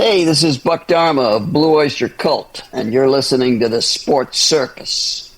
Hey, this is Buck Dharma of Blue Oyster Cult, and you're listening to the Sports Circus.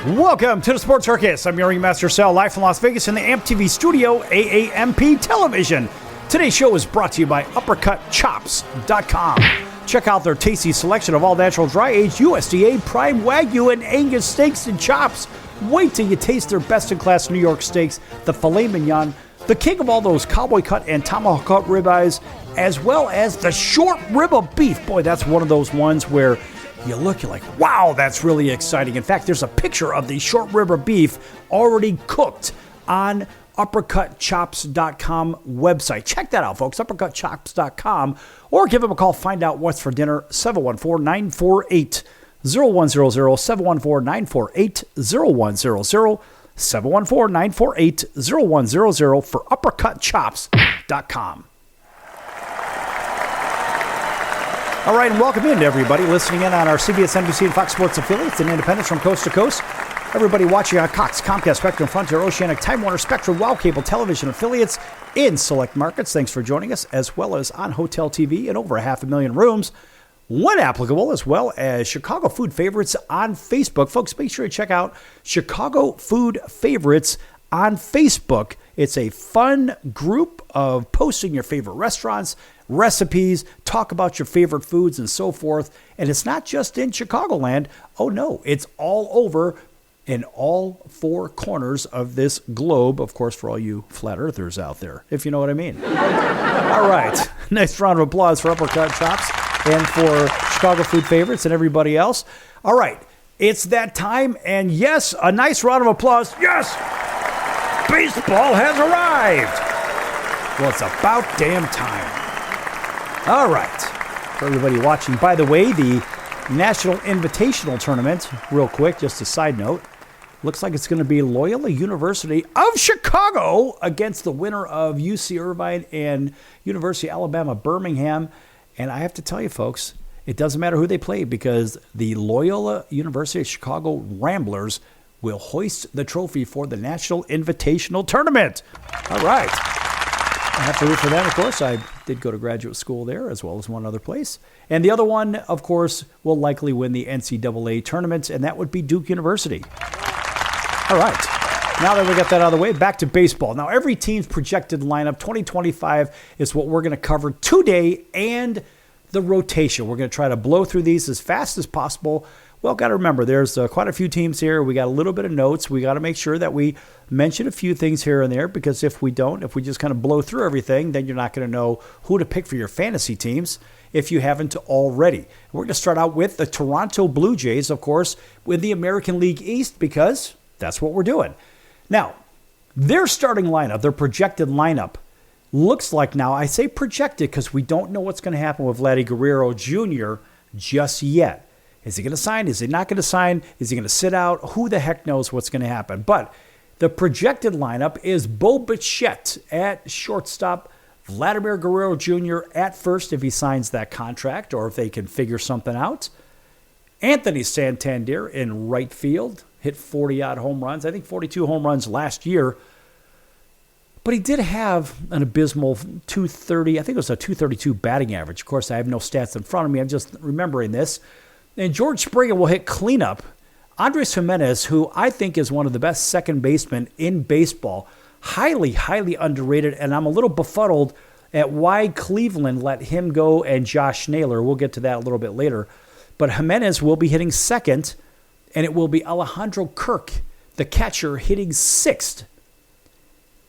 Welcome to the Sports Circus. I'm your ringmaster Sal, live from Las Vegas in the AMP TV studio, AAMP Television. Today's show is brought to you by uppercutchops.com. Check out their tasty selection of all natural dry-aged USDA prime Wagyu and Angus steaks and chops. Wait till you taste their best-in-class New York steaks, the filet mignon, the king of all those cowboy cut and tomahawk cut ribeyes, as well as the short rib of beef. Boy, that's one of those ones where you're like, wow, that's really exciting. In fact, there's a picture of the short rib of beef already cooked on uppercutchops.com website. Check that out, folks, uppercutchops.com, or give them a call. Find out what's for dinner, 714-948-0100, 714-948-0100, 714-948-0100 for uppercutchops.com. All right, and welcome in to everybody listening in on our CBS, NBC, and Fox Sports affiliates and independents from coast to coast. Everybody watching on Cox, Comcast, Spectrum, Frontier, Oceanic, Time Warner, Spectrum, Wow Cable Television affiliates in select markets. Thanks for joining us, as well as on Hotel TV in over 500,000 rooms, when applicable, as well as Chicago Food Favorites on Facebook. Folks, make sure you check out Chicago Food Favorites on Facebook. It's a fun group of posting your favorite restaurants, recipes, talk about your favorite foods and so forth. And it's not just in Chicagoland. Oh no, it's all over in all four corners of this globe. Of course, for all you flat earthers out there, if you know what I mean. All right. Nice round of applause for Uppercut Chops and for Chicago Food Favorites and everybody else. All right. It's that time. And yes, a nice round of applause. Yes! Baseball has arrived. Well, it's about damn time. All right. For everybody watching, by the way, the National Invitational Tournament, real quick, just a side note, looks like it's going to be Loyola University of Chicago against the winner of UC Irvine and University of Alabama, Birmingham. And I have to tell you, folks, it doesn't matter who they play because the Loyola University of Chicago Ramblers will hoist the trophy for the National Invitational Tournament. All right. I have to root for them, of course. I did go to graduate school there as well as one other place. And the other one, of course, will likely win the NCAA tournament, and that would be Duke University. All right. Now that we got that out of the way, back to baseball. Now, every team's projected lineup, 2025, is what we're going to cover today, and the rotation. We're going to try to blow through these as fast as possible. Well, got to remember, there's quite a few teams here. We got a little bit of notes. We got to make sure that we mention a few things here and there, because if we don't, if we just kind of blow through everything, then you're not going to know who to pick for your fantasy teams if you haven't already. We're going to start out with the Toronto Blue Jays, of course, with the American League East, because that's what we're doing. Now, their starting lineup, their projected lineup, looks like now, I say projected because we don't know what's going to happen with Vladdy Guerrero Jr. just yet. Is he going to sign? Is he not going to sign? Is he going to sit out? Who the heck knows what's going to happen? But the projected lineup is Bo Bichette at shortstop, Vladimir Guerrero Jr. at first if he signs that contract or if they can figure something out. Anthony Santander in right field, hit 40-odd home runs. I think 42 home runs last year. But he did have an abysmal 230, I think it was a 232 batting average. Of course, I have no stats in front of me. I'm just remembering this. And George Springer will hit cleanup. Andres Jimenez, who I think is one of the best second basemen in baseball, highly, highly underrated, and I'm a little befuddled at why Cleveland let him go and Josh Naylor. We'll get to that a little bit later. But Jimenez will be hitting second, and it will be Alejandro Kirk, the catcher, hitting sixth.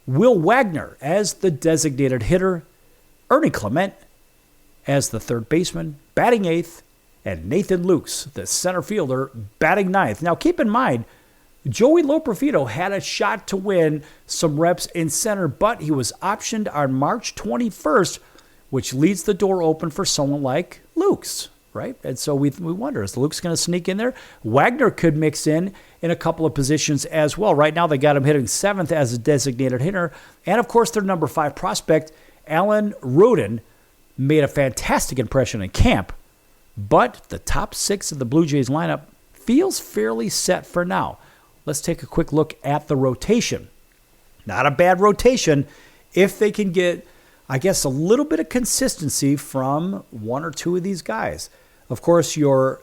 Will Wagner as the designated hitter, Ernie Clement as the third baseman, batting eighth, and Nathan Lukes, the center fielder, batting ninth. Now, keep in mind, Joey Loperfido had a shot to win some reps in center, but he was optioned on March 21st, which leaves the door open for someone like Lukes, right? And so we wonder, is Lukes going to sneak in there? Wagner could mix in a couple of positions as well. Right now they got him hitting 7th as a designated hitter. And, of course, their number 5 prospect, Alan Roden, made a fantastic impression in camp. But the top 6 of the Blue Jays lineup feels fairly set for now. Let's take a quick look at the rotation. Not a bad rotation if they can get, I guess, a little bit of consistency from one or two of these guys. Of course, your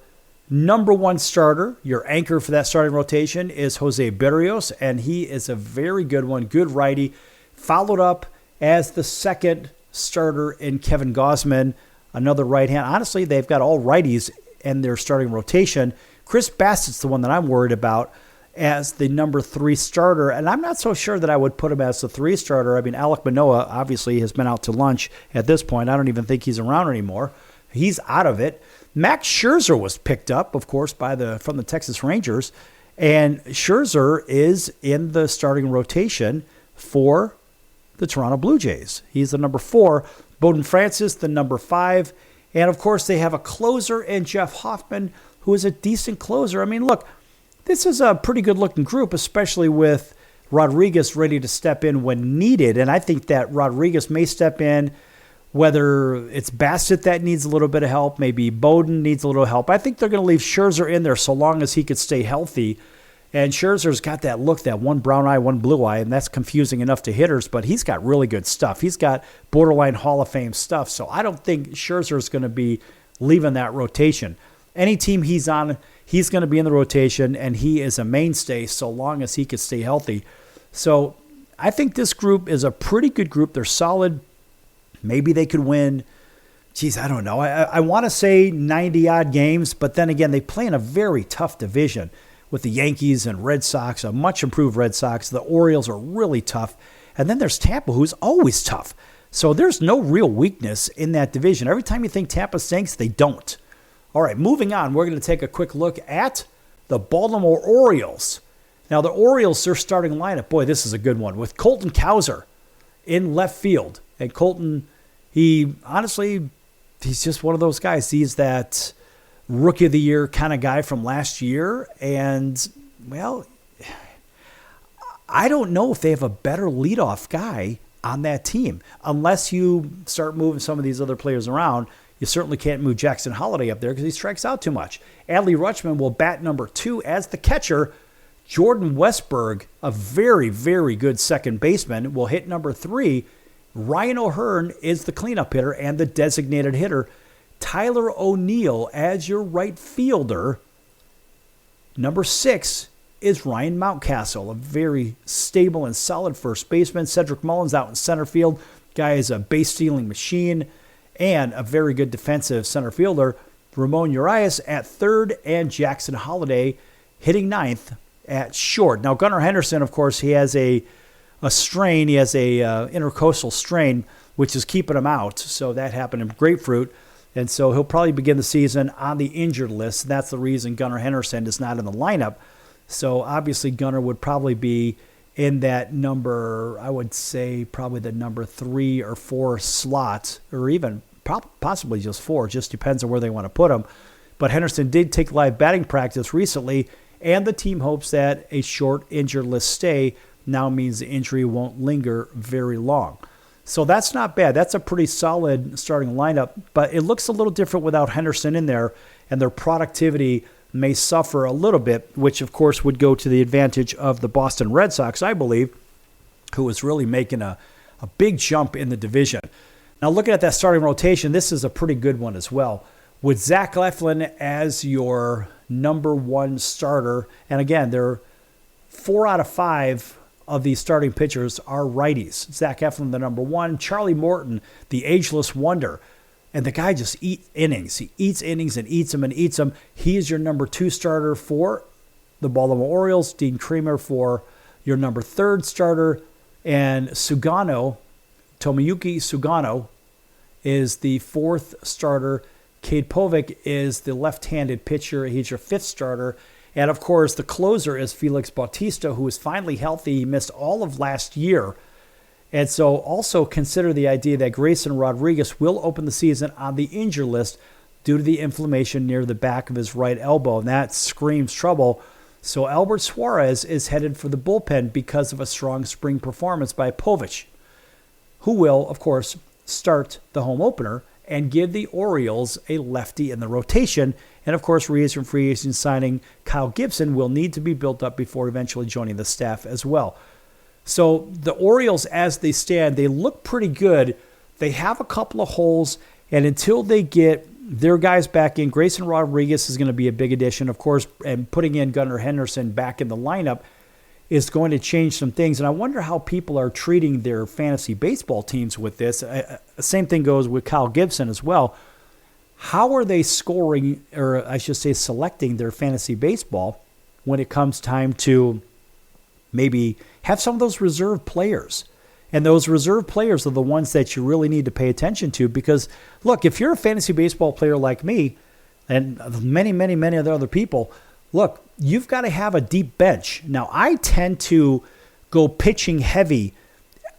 number 1 starter, your anchor for that starting rotation is Jose Berrios, and he is a very good one, good righty. Followed up as the second starter in Kevin Gausman, another right hand. Honestly, they've got all righties in their starting rotation. Chris Bassett's the one that I'm worried about as the number 3 starter, and I'm not so sure that I would put him as the 3 starter. I mean, Alek Manoah obviously has been out to lunch at this point. I don't even think he's around anymore. He's out of it. Max Scherzer was picked up, of course, from the Texas Rangers, and Scherzer is in the starting rotation for the Toronto Blue Jays. He's the number 4. Bowden Francis, the number 5. And, of course, they have a closer in Jeff Hoffman, who is a decent closer. I mean, look, this is a pretty good-looking group, especially with Rodriguez ready to step in when needed. And I think that Rodriguez may step in, whether it's Bassett that needs a little bit of help, maybe Bowden needs a little help. I think they're going to leave Scherzer in there so long as he could stay healthy. And Scherzer's got that look, that one brown eye, one blue eye, and that's confusing enough to hitters, but he's got really good stuff. He's got borderline Hall of Fame stuff. So I don't think Scherzer's going to be leaving that rotation. Any team he's on, he's going to be in the rotation, and he is a mainstay so long as he can stay healthy. So I think this group is a pretty good group. They're solid. Maybe they could win, I don't know. I want to say 90-odd games, but then again, they play in a very tough division with the Yankees and Red Sox, a much improved Red Sox. The Orioles are really tough. And then there's Tampa, who's always tough. So there's no real weakness in that division. Every time you think Tampa stinks, they don't. All right, moving on, we're going to take a quick look at the Baltimore Orioles. Now, the Orioles, their starting lineup, boy, this is a good one, with Colton Cowser in left field. And Colton, he's just one of those guys. He's that Rookie of the Year kind of guy from last year. And, well, I don't know if they have a better leadoff guy on that team. Unless you start moving some of these other players around, you certainly can't move Jackson Holliday up there because he strikes out too much. Adley Rutschman will bat number 2 as the catcher. Jordan Westberg, a very, very good second baseman, will hit number 3. Ryan O'Hearn is the cleanup hitter and the designated hitter. Tyler O'Neill as your right fielder. Number 6 is Ryan Mountcastle, a very stable and solid first baseman. Cedric Mullins out in center field. Guy is a base-stealing machine and a very good defensive center fielder. Ramon Urias at third and Jackson Holliday hitting 9th at short. Now, Gunnar Henderson, of course, he has a strain. He has a intercostal strain, which is keeping him out. So that happened in Grapefruit. And so he'll probably begin the season on the injured list. That's the reason Gunnar Henderson is not in the lineup. So obviously Gunnar would probably be in that number, I would say probably the number 3 or 4 slot, or even possibly just 4. Just depends on where they want to put him. But Henderson did take live batting practice recently, and the team hopes that a short injured list stay now means the injury won't linger very long. So that's not bad. That's a pretty solid starting lineup, but it looks a little different without Henderson in there, and their productivity may suffer a little bit, which of course would go to the advantage of the Boston Red Sox, I believe, who is really making a big jump in the division. Now looking at that starting rotation, this is a pretty good one as well. With Zach Eflin as your number 1 starter, and again, they're 4 out of 5 of these starting pitchers are righties. Zach Eflin, the number 1. Charlie Morton, the ageless wonder. And the guy just eats innings. He eats innings and eats them and eats them. He is your number 2 starter for the Baltimore Orioles. Dean Kremer for your number 3rd starter. And Tomoyuki Sugano is the 4th starter. Cade Povich is the left-handed pitcher. He's your 5th starter. And, of course, the closer is Felix Bautista, who is finally healthy. He missed all of last year. And so also consider the idea that Grayson Rodriguez will open the season on the injured list due to the inflammation near the back of his right elbow. And that screams trouble. So Albert Suarez is headed for the bullpen because of a strong spring performance by Povich, who will, of course, start the home opener and give the Orioles a lefty in the rotation. And, of course, free agent signing Kyle Gibson will need to be built up before eventually joining the staff as well. So the Orioles, as they stand, they look pretty good. They have a couple of holes, and until they get their guys back in, Grayson Rodriguez is going to be a big addition, of course, and putting in Gunnar Henderson back in the lineup is going to change some things. And I wonder how people are treating their fantasy baseball teams with this. Same thing goes with Kyle Gibson as well. How are they scoring, or I should say selecting their fantasy baseball when it comes time to maybe have some of those reserve players? And those reserve players are the ones that you really need to pay attention to because, look, if you're a fantasy baseball player like me and many, many, many other people, look, you've got to have a deep bench. Now, I tend to go pitching heavy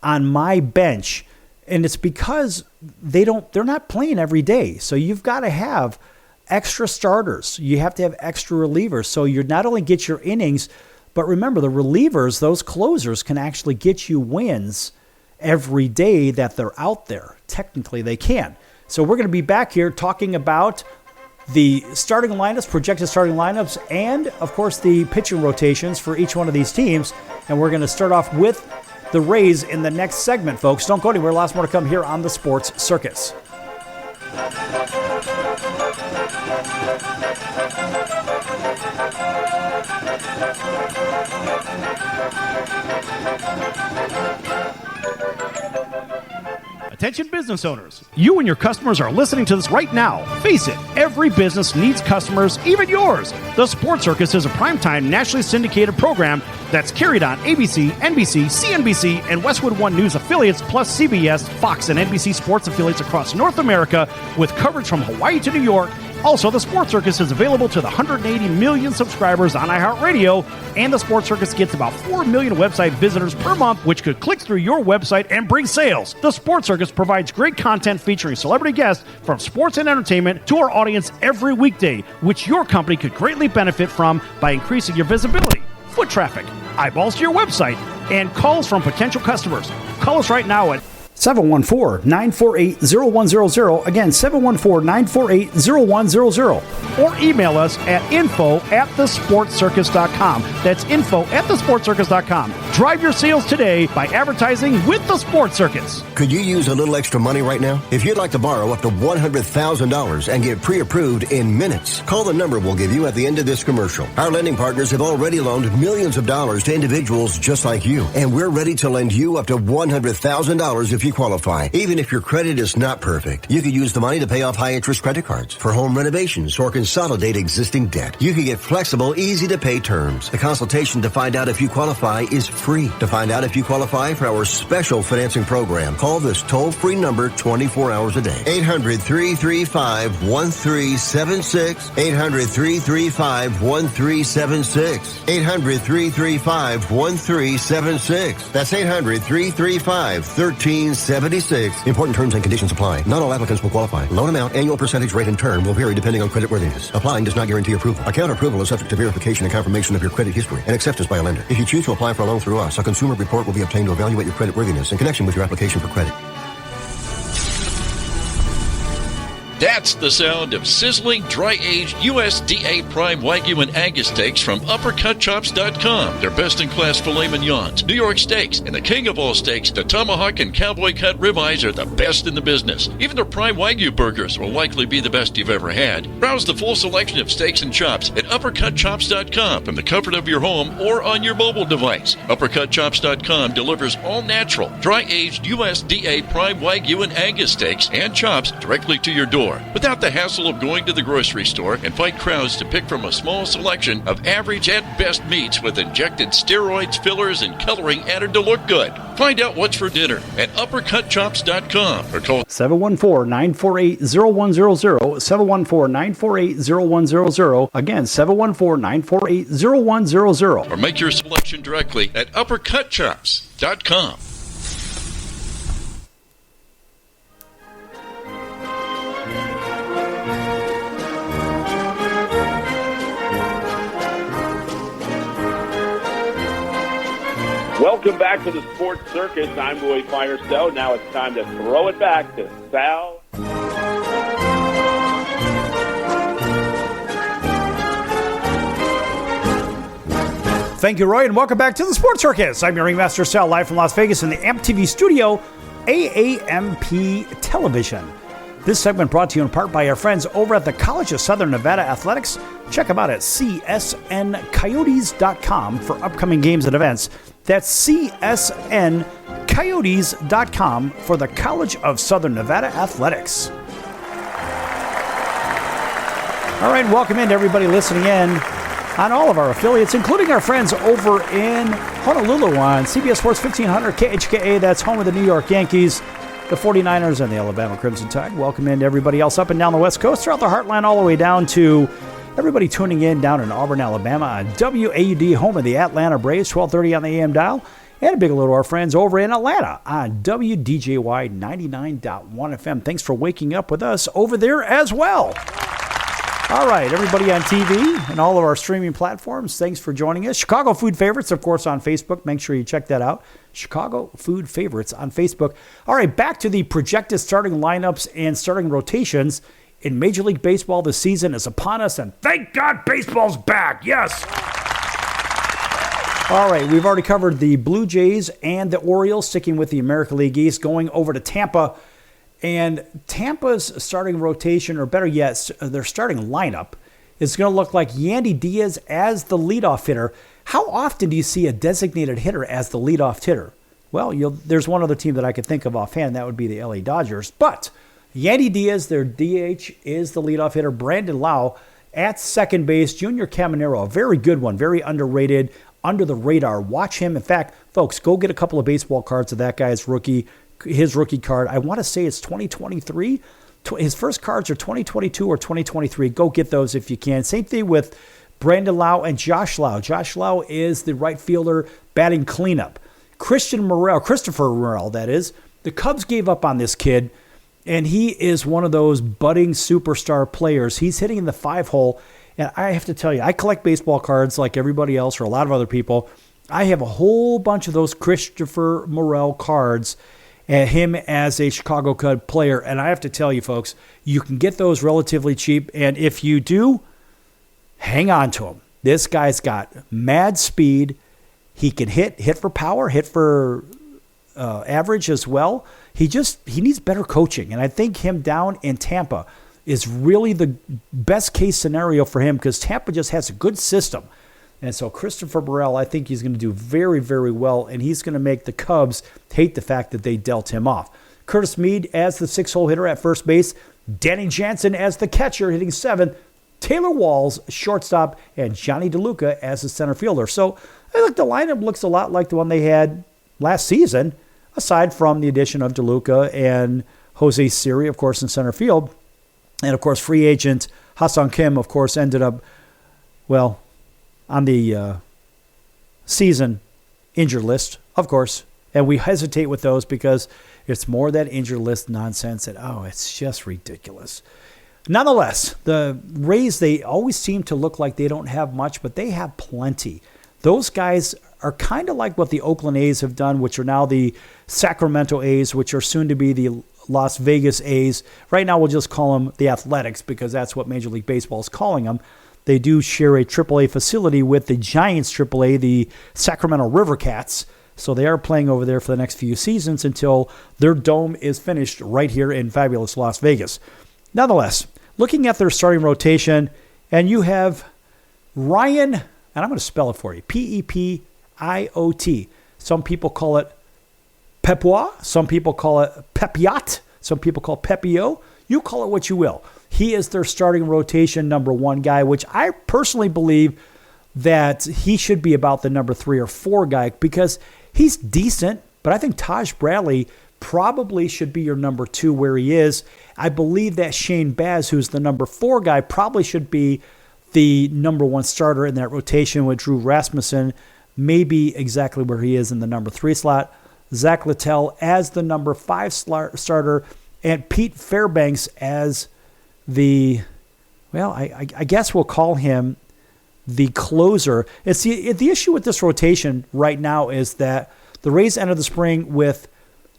on my bench, and it's because they're not playing every day. So you've got to have extra starters. You have to have extra relievers. So you not only get your innings, but remember, the relievers, those closers, can actually get you wins every day that they're out there. Technically, they can. So we're going to be back here talking about the starting lineups, projected starting lineups, and, of course, the pitching rotations for each one of these teams. And we're going to start off with the Rays in the next segment, folks. Don't go anywhere. Lots more to come here on the Sports Circus. Attention business owners, you and your customers are listening to this right now. Face it, every business needs customers, even yours. The Sports Circus is a primetime nationally syndicated program that's carried on ABC, NBC, CNBC, and Westwood One News affiliates, plus CBS, Fox, and NBC sports affiliates across North America with coverage from Hawaii to New York. Also, the Sports Circus is available to the 180 million subscribers on iHeartRadio, and the Sports Circus gets about 4 million website visitors per month, which could click through your website and bring sales. The Sports Circus provides great content featuring celebrity guests from sports and entertainment to our audience every weekday, which your company could greatly benefit from by increasing your visibility, foot traffic, eyeballs to your website, and calls from potential customers. Call us right now at 714-948-0100. Again, 714-948-0100. Or email us at info@thesportscircus.com. That's info@thesportscircus.com. Drive your sales today by advertising with the Sports Circus. Could you use a little extra money right now? If you'd like to borrow up to $100,000 and get pre-approved in minutes, call the number we'll give you at the end of this commercial. Our lending partners have already loaned millions of dollars to individuals just like you, and we're ready to lend you up to $100,000 if you qualify. Even if your credit is not perfect, you could use the money to pay off high-interest credit cards, for home renovations, or consolidate existing debt. You can get flexible, easy-to-pay terms. The consultation to find out if you qualify is free. To find out if you qualify for our special financing program, call this toll-free number 24 hours a day. 800-335-1376. 800-335-1376. 800-335-1376. That's 800-335-1376. Important terms and conditions apply. Not all applicants will qualify. Loan amount, annual percentage rate, and term will vary depending on creditworthiness. Applying does not guarantee approval. Account approval is subject to verification and confirmation of your credit history and acceptance by a lender. If you choose to apply for a loan through us, a consumer report will be obtained to evaluate your creditworthiness in connection with your application for credit. That's the sound of sizzling, dry-aged USDA Prime Wagyu and Angus steaks from UppercutChops.com. Their best-in-class filet mignons, New York steaks, and the king of all steaks, the tomahawk and cowboy cut ribeyes are the best in the business. Even their Prime Wagyu burgers will likely be the best you've ever had. Browse the full selection of steaks and chops at UppercutChops.com from the comfort of your home or on your mobile device. UppercutChops.com delivers all-natural, dry-aged USDA Prime Wagyu and Angus steaks and chops directly to your door. store without the hassle of going to the grocery store and fight crowds to pick from a small selection of average at best meats with injected steroids, fillers, and coloring added to look good. Find out what's for dinner at uppercutchops.com or call 714-948-0100, 714-948-0100, again, 714-948-0100. or make your selection directly at uppercutchops.com. Welcome back to the Sports Circus. I'm Roy Firestone. Now it's time to throw it back to Sal. Thank you, Roy, and welcome back to the Sports Circus. I'm your ringmaster, Sal, live from Las Vegas in the AMP TV studio, AAMP Television. This segment brought to you in part by our friends over at the College of Southern Nevada Athletics. Check them out at csncoyotes.com for upcoming games and events. That's csncoyotes.com for the College of Southern Nevada Athletics. All right, welcome in to everybody listening in on all of our affiliates, including our friends over in Honolulu on CBS Sports 1500 KHKA. That's home of the New York Yankees, the 49ers, and the Alabama Crimson Tide. Welcome in to everybody else up and down the West Coast, throughout the Heartland, all the way down to everybody tuning in down in Auburn, Alabama on WAUD, home of the Atlanta Braves, 1230 on the AM dial. And a big hello to our friends over in Atlanta on WDJY 99.1 FM. Thanks for waking up with us over there as well. All right, everybody on TV and all of our streaming platforms, thanks for joining us. Chicago Food Favorites, of course, on Facebook. Make sure you check that out. Chicago Food Favorites on Facebook. All right, back to the projected starting lineups and starting rotations in Major League Baseball. The season is upon us, and thank God baseball's back. Yes. All right, we've already covered the Blue Jays and the Orioles, sticking with the American League East, going over to Tampa. And Tampa's starting rotation, or better yet, their starting lineup, is going to look like Yandy Diaz as the leadoff hitter. How often do you see a designated hitter as the leadoff hitter? Well, there's one other team that I could think of offhand. That would be the LA Dodgers. But Yandy Diaz, their DH, is the leadoff hitter. Brandon Lau at second base. Junior Caminero, a very good one, very underrated, under the radar. Watch him. In fact, folks, go get a couple of baseball cards of that guy's his rookie card. I want to say it's 2023. His first cards are 2022 or 2023. Go get those if you can. Same thing with Brandon Lau and Josh Lau. Josh Lau is the right fielder batting cleanup. Christopher Morel, that is. The Cubs gave up on this kid, and he is one of those budding superstar players. He's hitting in the 5-hole, and I have to tell you, I collect baseball cards like everybody else or a lot of other people. I have a whole bunch of those Christopher Morel cards, and him as a Chicago Cub player. And I have to tell you, folks, you can get those relatively cheap. And if you do, hang on to him. This guy's got mad speed. He can hit for power, hit for average as well. He needs better coaching. And I think him down in Tampa is really the best case scenario for him, because Tampa just has a good system. And so Christopher Morel, I think he's going to do very, very well, and he's going to make the Cubs hate the fact that they dealt him off. Curtis Mead as the 6-hole hitter at first base. Danny Jansen as the catcher, hitting 7th. Taylor Walls, shortstop, and Johnny DeLuca as the center fielder. So I think the lineup looks a lot like the one they had last season, aside from the addition of DeLuca and Jose Siri, of course, in center field. And, of course, free agent Ha-Seong Kim, of course, ended up, well, on the season injured list, of course. And we hesitate with those because it's more that injured list nonsense that, it's just ridiculous. Nonetheless, the Rays, they always seem to look like they don't have much, but they have plenty. Those guys are kind of like what the Oakland A's have done, which are now the Sacramento A's, which are soon to be the Las Vegas A's. Right now, we'll just call them the Athletics because that's what Major League Baseball is calling them. They do share a AAA facility with the Giants AAA, the Sacramento River Cats. So they are playing over there for the next few seasons until their dome is finished right here in fabulous Las Vegas. Nonetheless, looking at their starting rotation, and you have Ryan, and I'm going to spell it for you, Pepiot. Some people call it Pepois. Some people call it Pepiot. Some people call Pepio. You call it what you will. He is their starting rotation number 1 guy, which I personally believe that he should be about the number 3 or 4 guy because he's decent, but I think Taj Bradley probably should be your number 2 where he is. I believe that Shane Baz, who's the number 4 guy, probably should be the number 1 starter in that rotation with Drew Rasmussen, maybe exactly where he is in the number 3 slot. Zach Littell as the number 5 starter, and Pete Fairbanks as the, well, I guess we'll call him the closer. It's the issue with this rotation right now is that the Rays entered the spring with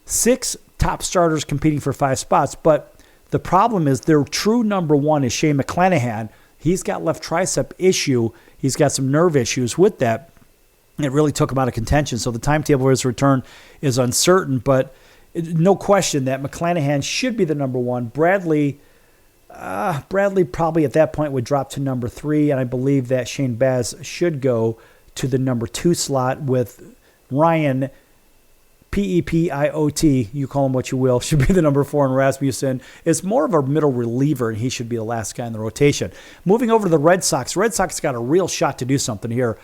6 top starters competing for 5 spots, but the problem is their true number 1 is Shane McClanahan. He's got left tricep issue. He's got some nerve issues with that. It really took him out of contention, so the timetable for his return is uncertain, but no question that McClanahan should be the number 1. Bradley probably at that point would drop to number 3, and I believe that Shane Baz should go to the number 2 slot with Ryan, Pepiot, you call him what you will, should be the number 4, and Rasmussen is more of a middle reliever, and he should be the last guy in the rotation. Moving over to the Red Sox. Red Sox got a real shot to do something here.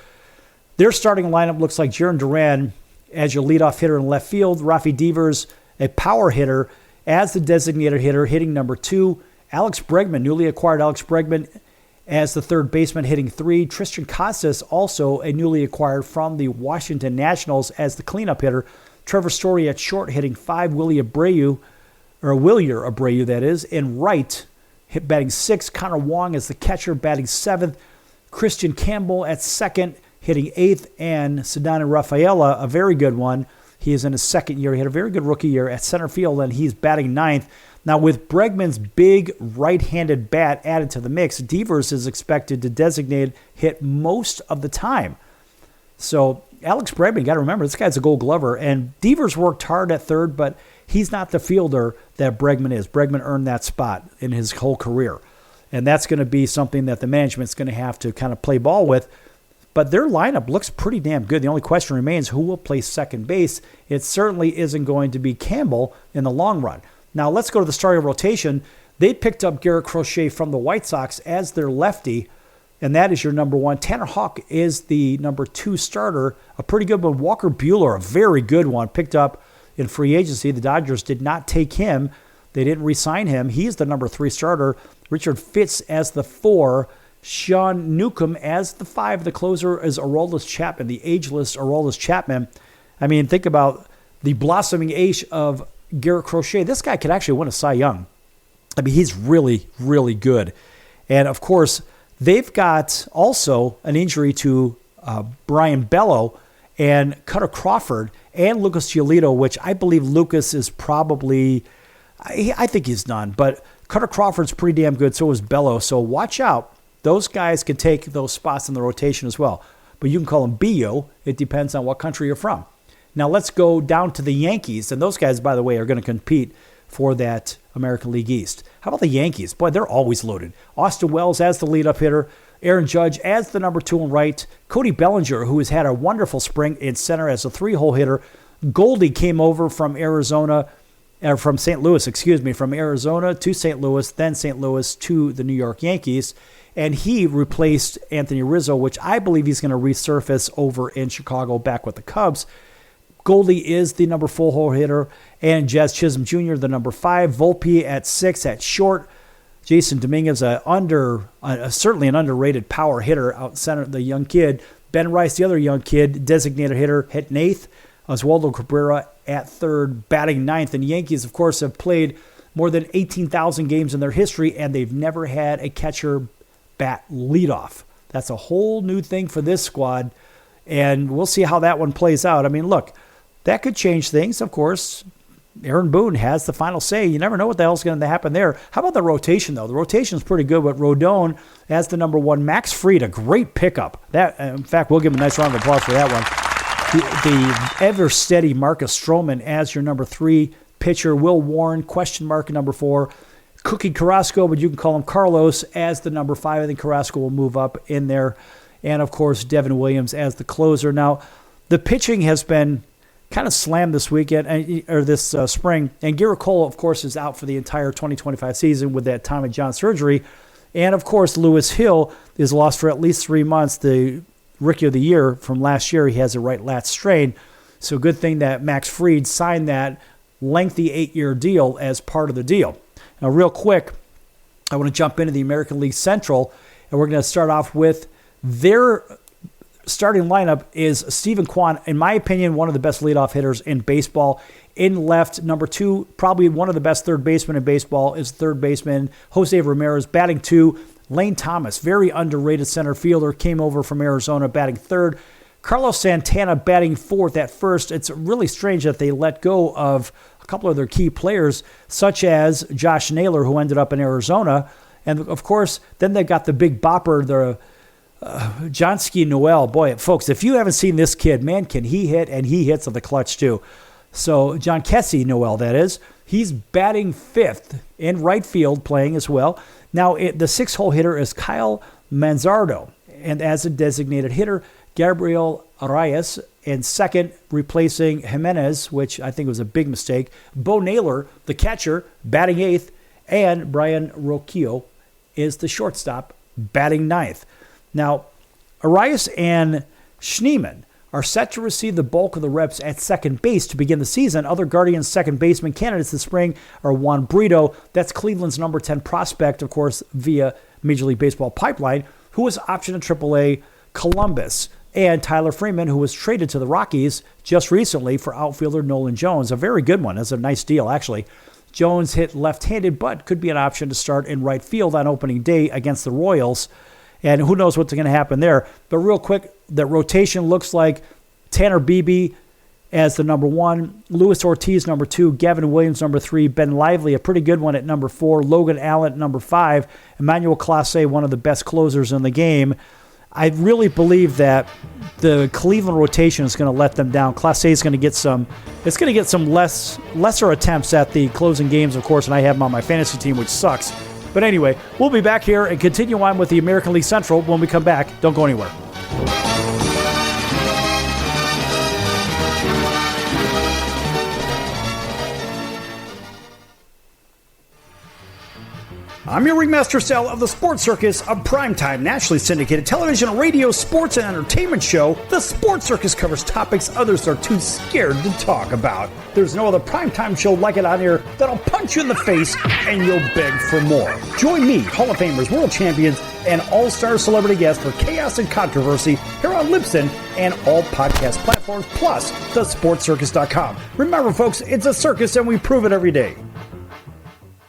Their starting lineup looks like Jarren Duran as your leadoff hitter in left field, Rafi Devers, a power hitter, as the designated hitter, hitting number 2. Alex Bregman, newly acquired Alex Bregman, as the third baseman, hitting 3. Tristan Casas, also a newly acquired from the Washington Nationals, as the cleanup hitter. Trevor Story at short, hitting 5. Wilyer Abreu, that is, in right, batting 6. Connor Wong as the catcher, batting 7th. Christian Campbell at second, hitting 8th, and Ceddanne Rafaela, a very good one. He is in his second year. He had a very good rookie year at center field, and he's batting 9th. Now, with Bregman's big right-handed bat added to the mix, Devers is expected to designate hit most of the time. So, Alex Bregman, you got to remember, this guy's a Gold Glover, and Devers worked hard at third, but he's not the fielder that Bregman is. Bregman earned that spot in his whole career, and that's going to be something that the management's going to have to kind of play ball with. But their lineup looks pretty damn good. The only question remains who will play second base. It certainly isn't going to be Campbell in the long run. Now let's go to the starting rotation. They picked up Garrett Crochet from the White Sox as their lefty, and that is your number 1. Tanner Houck is the number 2 starter, a pretty good one. Walker Buehler, a very good one, picked up in free agency. The Dodgers did not take him. They didn't re-sign him. He's the number 3 starter. Richard Fitz as the 4. Sean Newcomb as the 5. The closer is Aroldis Chapman, the ageless Aroldis Chapman. I mean, think about the blossoming age of Garrett Crochet. This guy could actually win a Cy Young. I mean, he's really, really good. And, of course, they've got also an injury to Brian Bello and Cutter Crawford and Lucas Giolito, which I believe Lucas is probably, I think he's done. But Cutter Crawford's pretty damn good, so is Bello. So watch out. Those guys can take those spots in the rotation as well. But you can call them BO. It depends on what country you're from. Now let's go down to the Yankees. And those guys, by the way, are going to compete for that American League East. How about the Yankees? Boy, they're always loaded. Austin Wells as the leadoff hitter. Aaron Judge as the number 2 in right. Cody Bellinger, who has had a wonderful spring in center as a 3-hole hitter. Goldie came over from from St. Louis to St. Louis, then St. Louis to the New York Yankees. And he replaced Anthony Rizzo, which I believe he's going to resurface over in Chicago back with the Cubs. Goldie is the number 4-hole hitter, and Jazz Chisholm Jr., the number 5. Volpe at 6 at short. Jason Dominguez, certainly an underrated power hitter out center, the young kid. Ben Rice, the other young kid, designated hitter, hitting 8th. Oswaldo Cabrera at 3rd, batting 9th. And the Yankees, of course, have played more than 18,000 games in their history, and they've never had a catcher bat leadoff. That's a whole new thing for this squad, and we'll see how that one plays out. I mean, look, that could change things, of course. Aaron Boone has the final say. You never know what the hell's going to happen there. How about the rotation, though? The rotation is pretty good, but Rodon as the number 1. Max Fried, a great pickup. In fact, we'll give him a nice round of applause for that one. The ever-steady Marcus Stroman as your number 3 pitcher. Will Warren, question mark, number 4. Cookie Carrasco, but you can call him Carlos, as the number 5. I think Carrasco will move up in there. And, of course, Devin Williams as the closer. Now, the pitching has been kind of slammed this weekend or this spring. And Garrett Cole, of course, is out for the entire 2025 season with that Tommy John surgery. And, of course, Lewis Hill is lost for at least 3 months. The Rookie of the Year from last year, he has a right lat strain. So good thing that Max Fried signed that lengthy 8-year deal as part of the deal. Now, real quick, I want to jump into the American League Central, and we're going to start off with their starting lineup is Stephen Kwan, in my opinion, one of the best leadoff hitters in baseball. In left, number 2, probably one of the best third basemen in baseball is third baseman Jose Ramirez. Batting 2, Lane Thomas, very underrated center fielder, came over from Arizona, batting 3rd. Carlos Santana batting 4th at first. It's really strange that they let go of a couple of their key players, such as Josh Naylor, who ended up in Arizona. And, of course, then they got the big bopper, the Johnsky Noel. Boy, folks, if you haven't seen this kid, man, can he hit, and he hits on the clutch, too. So John Kessie Noel, that is. He's batting 5th in right field, playing as well. Now, the 6-hole hitter is Kyle Manzardo. And as a designated hitter, Gabriel Arias in second, replacing Jimenez, which I think was a big mistake. Bo Naylor, the catcher, batting 8th. And Brian Rocchio is the shortstop, batting 9th. Now, Arias and Schneemann are set to receive the bulk of the reps at second base to begin the season. Other Guardians second baseman candidates this spring are Juan Brito, that's Cleveland's number 10 prospect, of course, via Major League Baseball pipeline, who was optioned at AAA Columbus, and Tyler Freeman, who was traded to the Rockies just recently for outfielder Nolan Jones. A very good one. That's a nice deal, actually. Jones hit left-handed, but could be an option to start in right field on opening day against the Royals. And who knows what's going to happen there. But real quick, the rotation looks like Tanner Beebe as the number 1, Luis Ortiz number 2, Gavin Williams number 3, Ben Lively, a pretty good one at number 4, Logan Allen number 5, Emmanuel Clase, one of the best closers in the game. I really believe that the Cleveland rotation is going to let them down. Clase is going to get some. It's going to get some lesser attempts at the closing games, of course, and I have them on my fantasy team, which sucks. But anyway, we'll be back here and continue on with the American League Central when we come back. Don't go anywhere. I'm your ringmaster Sal of the Sports Circus, a primetime, nationally syndicated television, radio, sports, and entertainment show. The Sports Circus covers topics others are too scared to talk about. There's no other primetime show like it on here that'll punch you in the face and you'll beg for more. Join me, Hall of Famers, world champions, and all-star celebrity guests for chaos and controversy here on Libsyn and all podcast platforms, plus thesportscircus.com. Remember, folks, it's a circus and we prove it every day.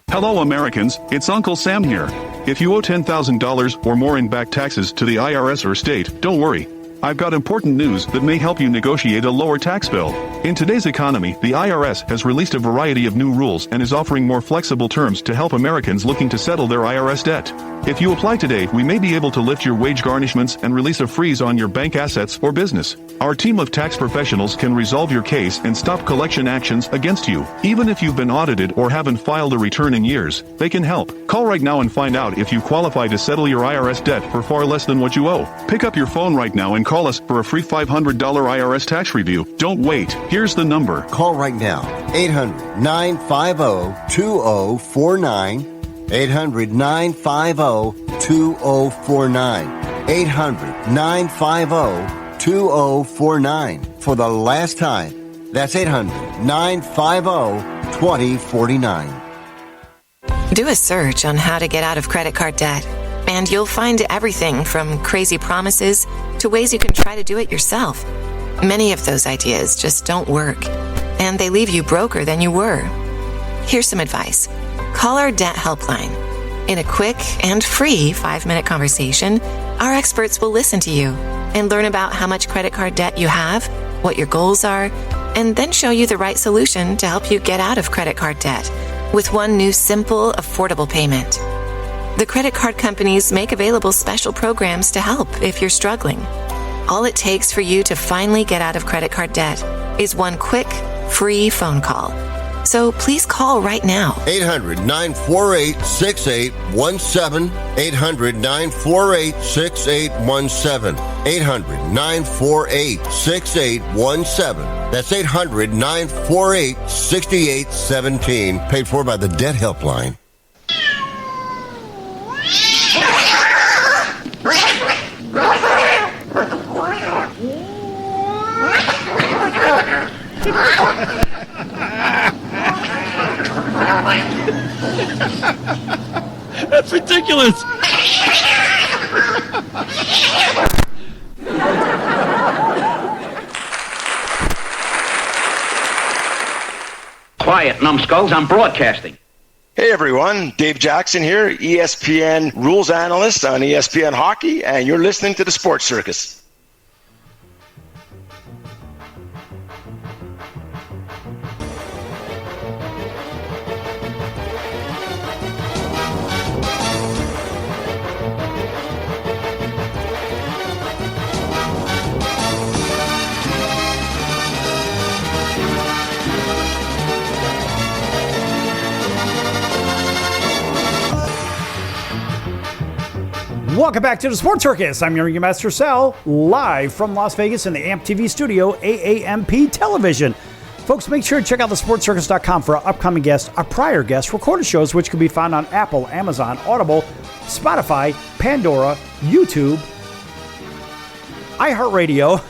Hello, Americans. It's Uncle Sam here. If you owe $10,000 or more in back taxes to the IRS or state, don't worry. I've got important news that may help you negotiate a lower tax bill. In today's economy, the IRS has released a variety of new rules and is offering more flexible terms to help Americans looking to settle their IRS debt. If you apply today, we may be able to lift your wage garnishments and release a freeze on your bank assets or business. Our team of tax professionals can resolve your case and stop collection actions against you. Even if you've been audited or haven't filed a return in years, they can help. Call right now and find out if you qualify to settle your IRS debt for far less than what you owe. Pick up your phone right now and call us for a free $500 IRS tax review. Don't wait. Here's the number. Call right now. 800-950-2049. 800-950-2049. 800-950-2049. For the last time, that's 800-950-2049. Do a search on how to get out of credit card debt, and you'll find everything from crazy promises to ways you can try to do it yourself. Many of those ideas just don't work, and they leave you broker than you were. Here's some advice. Call our debt helpline. In a quick and free 5-minute conversation, our experts will listen to you and learn about how much credit card debt you have, what your goals are, and then show you the right solution to help you get out of credit card debt with one new simple, affordable payment. The credit card companies make available special programs to help if you're struggling. All it takes for you to finally get out of credit card debt is one quick, free phone call. So please call right now. 800-948-6817. 800-948-6817. 800-948-6817. That's 800-948-6817. Paid for by the Debt Helpline. That's ridiculous. Quiet, numbskulls, I'm broadcasting. Hey everyone, Dave Jackson here, ESPN rules analyst on ESPN Hockey, and you're listening to the Sports Circus. Welcome back to the Sports Circus. I'm your ring master, Sal, live from Las Vegas in the AMP TV studio, AAMP Television. Folks, make sure to check out thesportscircus.com for our upcoming guests, our prior guests, recorded shows, which can be found on Apple, Amazon, Audible, Spotify, Pandora, YouTube, iHeartRadio.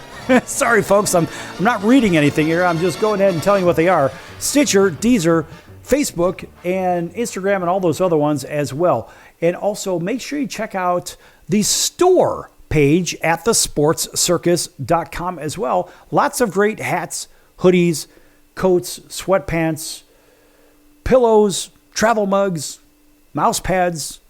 Sorry, folks, I'm not reading anything here. I'm just going ahead and telling you what they are. Stitcher, Deezer, Facebook, and Instagram, and all those other ones as well. And also, make sure you check out the store page at thesportscircus.com as well. Lots of great hats, hoodies, coats, sweatpants, pillows, travel mugs, mouse pads,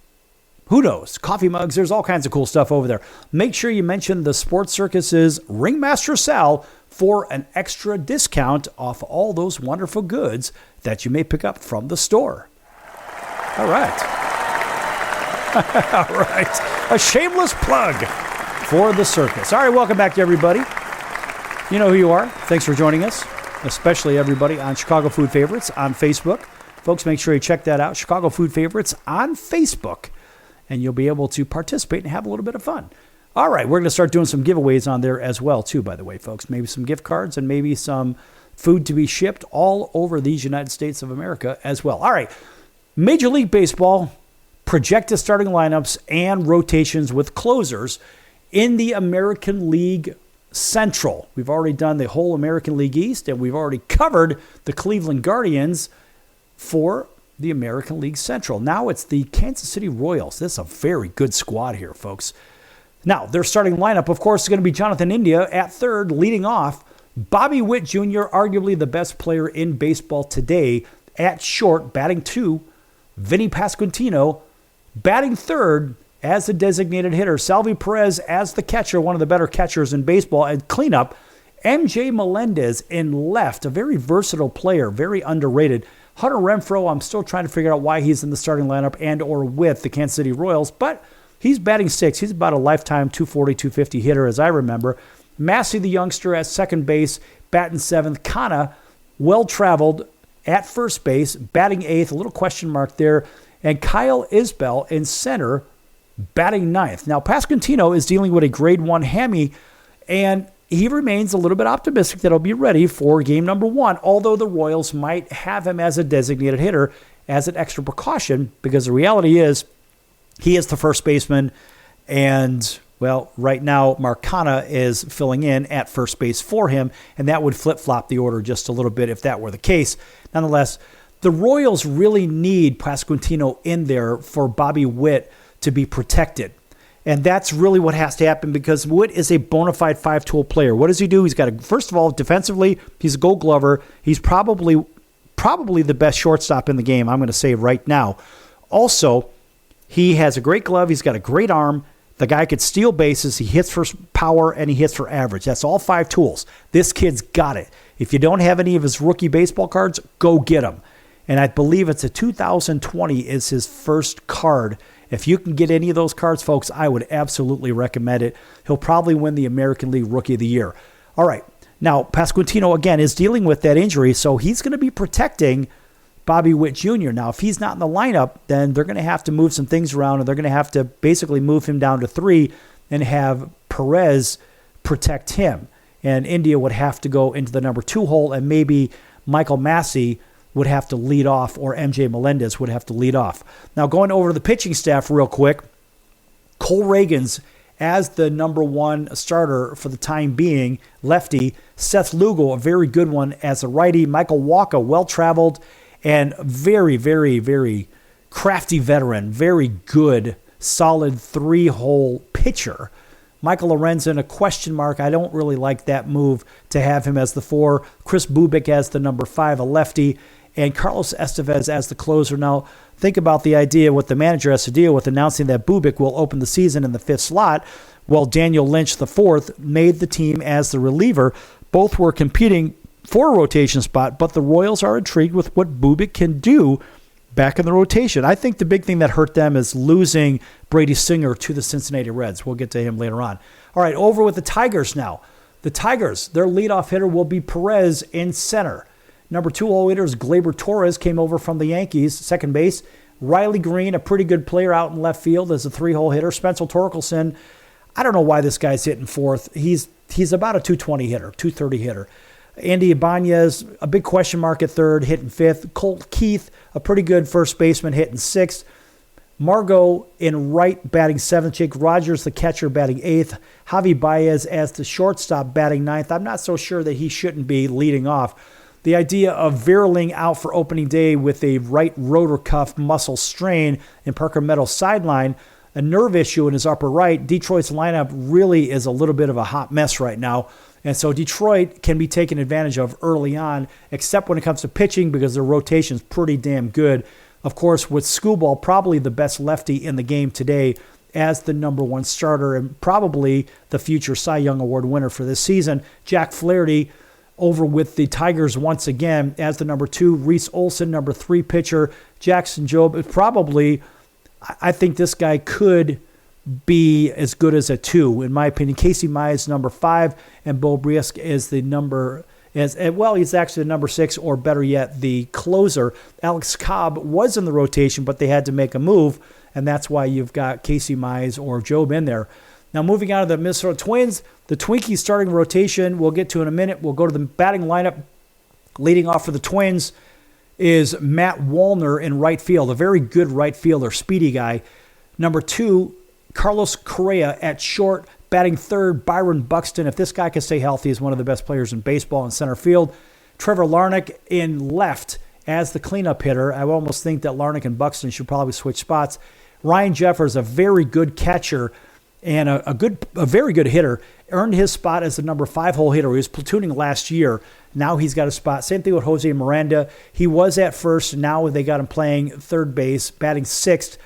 who knows, coffee mugs. There's all kinds of cool stuff over there. Make sure you mention the Sports Circus's Ringmaster Sal for an extra discount off all those wonderful goods that you may pick up from the store. All right. All right. A shameless plug for the circus. All right, welcome back to everybody. You know who you are. Thanks for joining us, especially everybody on Chicago Food Favorites on Facebook. Folks, make sure you check that out, Chicago Food Favorites on Facebook, and you'll be able to participate and have a little bit of fun. All right, we're going to start doing some giveaways on there as well, too, by the way, folks. Maybe some gift cards and maybe some food to be shipped all over these United States of America as well. All right, Major League Baseball, projected starting lineups and rotations with closers in the American League Central. We've already done the whole American League East, and we've already covered the Cleveland Guardians for the American League Central. Now it's the Kansas City Royals. This is a very good squad here, folks. Now, their starting lineup, of course, is going to be Jonathan India at third, leading off. Bobby Witt Jr., arguably the best player in baseball today, at short, batting two. Vinny Pasquantino batting third as the designated hitter. Salvi Perez as the catcher, one of the better catchers in baseball. And cleanup, MJ Melendez in left, a very versatile player, very underrated. Hunter Renfroe, I'm still trying to figure out why he's in the starting lineup and or with the Kansas City Royals, but he's batting sixth. He's about a lifetime 240, 250 hitter, as I remember. Massey, the youngster, at second base, batting seventh. Kana, well-traveled at first base, batting eighth, a little question mark there. And Kyle Isbell in center, batting ninth. Now, Pasquantino is dealing with a grade 1 hammy, and he remains a little bit optimistic that he'll be ready for game number 1, although the Royals might have him as a designated hitter as an extra precaution, because the reality is he is the first baseman, and, well, right now Mark Kana is filling in at first base for him, and that would flip-flop the order just a little bit if that were the case. Nonetheless, the Royals really need Pasquantino in there for Bobby Witt to be protected. And that's really what has to happen, because Witt is a bona fide five-tool player. What does he do? He's got first of all, defensively, he's a Gold Glover. He's probably the best shortstop in the game, I'm going to say right now. Also, he has a great glove. He's got a great arm. The guy could steal bases. He hits for power, and he hits for average. That's all 5 tools. This kid's got it. If you don't have any of his rookie baseball cards, go get them. And I believe it's a 2020 is his first card. If you can get any of those cards, folks, I would absolutely recommend it. He'll probably win the American League Rookie of the Year. All right. Now, Pasquantino, again, is dealing with that injury, so he's going to be protecting Bobby Witt Jr. Now, if he's not in the lineup, then they're going to have to move some things around, and they're going to have to basically move him down to 3 and have Perez protect him. And India would have to go into the number 2 hole, and maybe Michael Massey would have to lead off, or MJ Melendez would have to lead off. Now, going over to the pitching staff real quick, Cole Reagans as the number 1 starter for the time being, lefty. Seth Lugo, a very good one as a righty. Michael Walker, well-traveled and very, very, very crafty veteran. Very good, solid 3-hole pitcher. Michael Lorenzen, a question mark. I don't really like that move to have him as the 4. Chris Bubik as the number 5, a lefty. And Carlos Estevez as the closer. Now, think about the idea what the manager has to deal with, announcing that Bubik will open the season in the 5th slot, while Daniel Lynch, the 4th, made the team as the reliever. Both were competing for a rotation spot, but the Royals are intrigued with what Bubik can do back in the rotation. I think the big thing that hurt them is losing Brady Singer to the Cincinnati Reds. We'll get to him later on. All right, over with the Tigers now. The Tigers, their leadoff hitter will be Perez in center. Number 2 hole hitter is Gleyber Torres, came over from the Yankees, second base. Riley Green, a pretty good player out in left field as a 3-hole hitter. Spencer Torkelson, I don't know why this guy's hitting 4th. He's about a 220 hitter, 230 hitter. Andy Ibanez, a big question mark at 3rd, hitting 5th. Colt Keith, a pretty good first baseman, hitting 6th. Margot in right, batting 7th. Jake Rogers, the catcher, batting 8th. Javi Baez as the shortstop, batting 9th. I'm not so sure that he shouldn't be leading off. The idea of Verling out for opening day with a right rotor cuff muscle strain in Parker Meadows' sideline, a nerve issue in his upper right. Detroit's lineup really is a little bit of a hot mess right now. And so Detroit can be taken advantage of early on, except when it comes to pitching, because their rotation's pretty damn good. Of course, with Skubal, probably the best lefty in the game today as the number 1 starter and probably the future Cy Young Award winner for this season. Jack Flaherty over with the Tigers once again as the number 2. Reese Olson, number 3 pitcher. Jackson Jobe, probably, I think this guy could be as good as a 2, in my opinion. Casey Mize, number 5, and Bo Briesk is the number, he's actually the number 6, or better yet, the closer. Alex Cobb was in the rotation, but they had to make a move, and that's why you've got Casey Mize or Jobe in there. Now, moving on to the Minnesota Twins, the Twinkies starting rotation, we'll get to in a minute. We'll go to the batting lineup. Leading off for the Twins is Matt Wallner in right field, a very good right fielder, speedy guy. Number 2, Carlos Correa at short. Batting 3rd, Byron Buxton. If this guy can stay healthy, is one of the best players in baseball in center field. Trevor Larnach in left as the cleanup hitter. I almost think that Larnach and Buxton should probably switch spots. Ryan Jeffers, a very good catcher and a very good hitter, earned his spot as the number 5-hole hitter. He was platooning last year. Now he's got a spot. Same thing with Jose Miranda. He was at first. Now they got him playing 3rd base, batting 6th.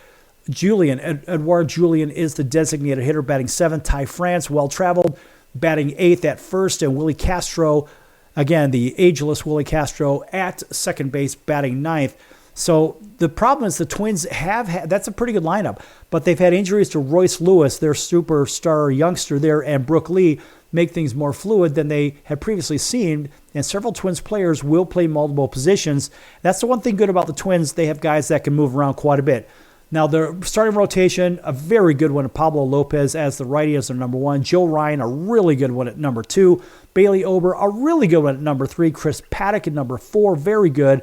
Edouard Julien is the designated hitter, batting 7th. Ty France, well-traveled, batting 8th at first. And Willie Castro, again, the ageless Willie Castro, at second base, batting 9th. So the problem is the Twins have had, that's a pretty good lineup, but they've had injuries to Royce Lewis, their superstar youngster there, and Brooke Lee, make things more fluid than they had previously seen, and several Twins players will play multiple positions. That's the one thing good about the Twins. They have guys that can move around quite a bit. Now, their starting rotation, a very good one. Pablo Lopez as the righty as their number 1. Joe Ryan, a really good one at number 2. Bailey Ober, a really good one at number 3. Chris Paddock at number 4, very good.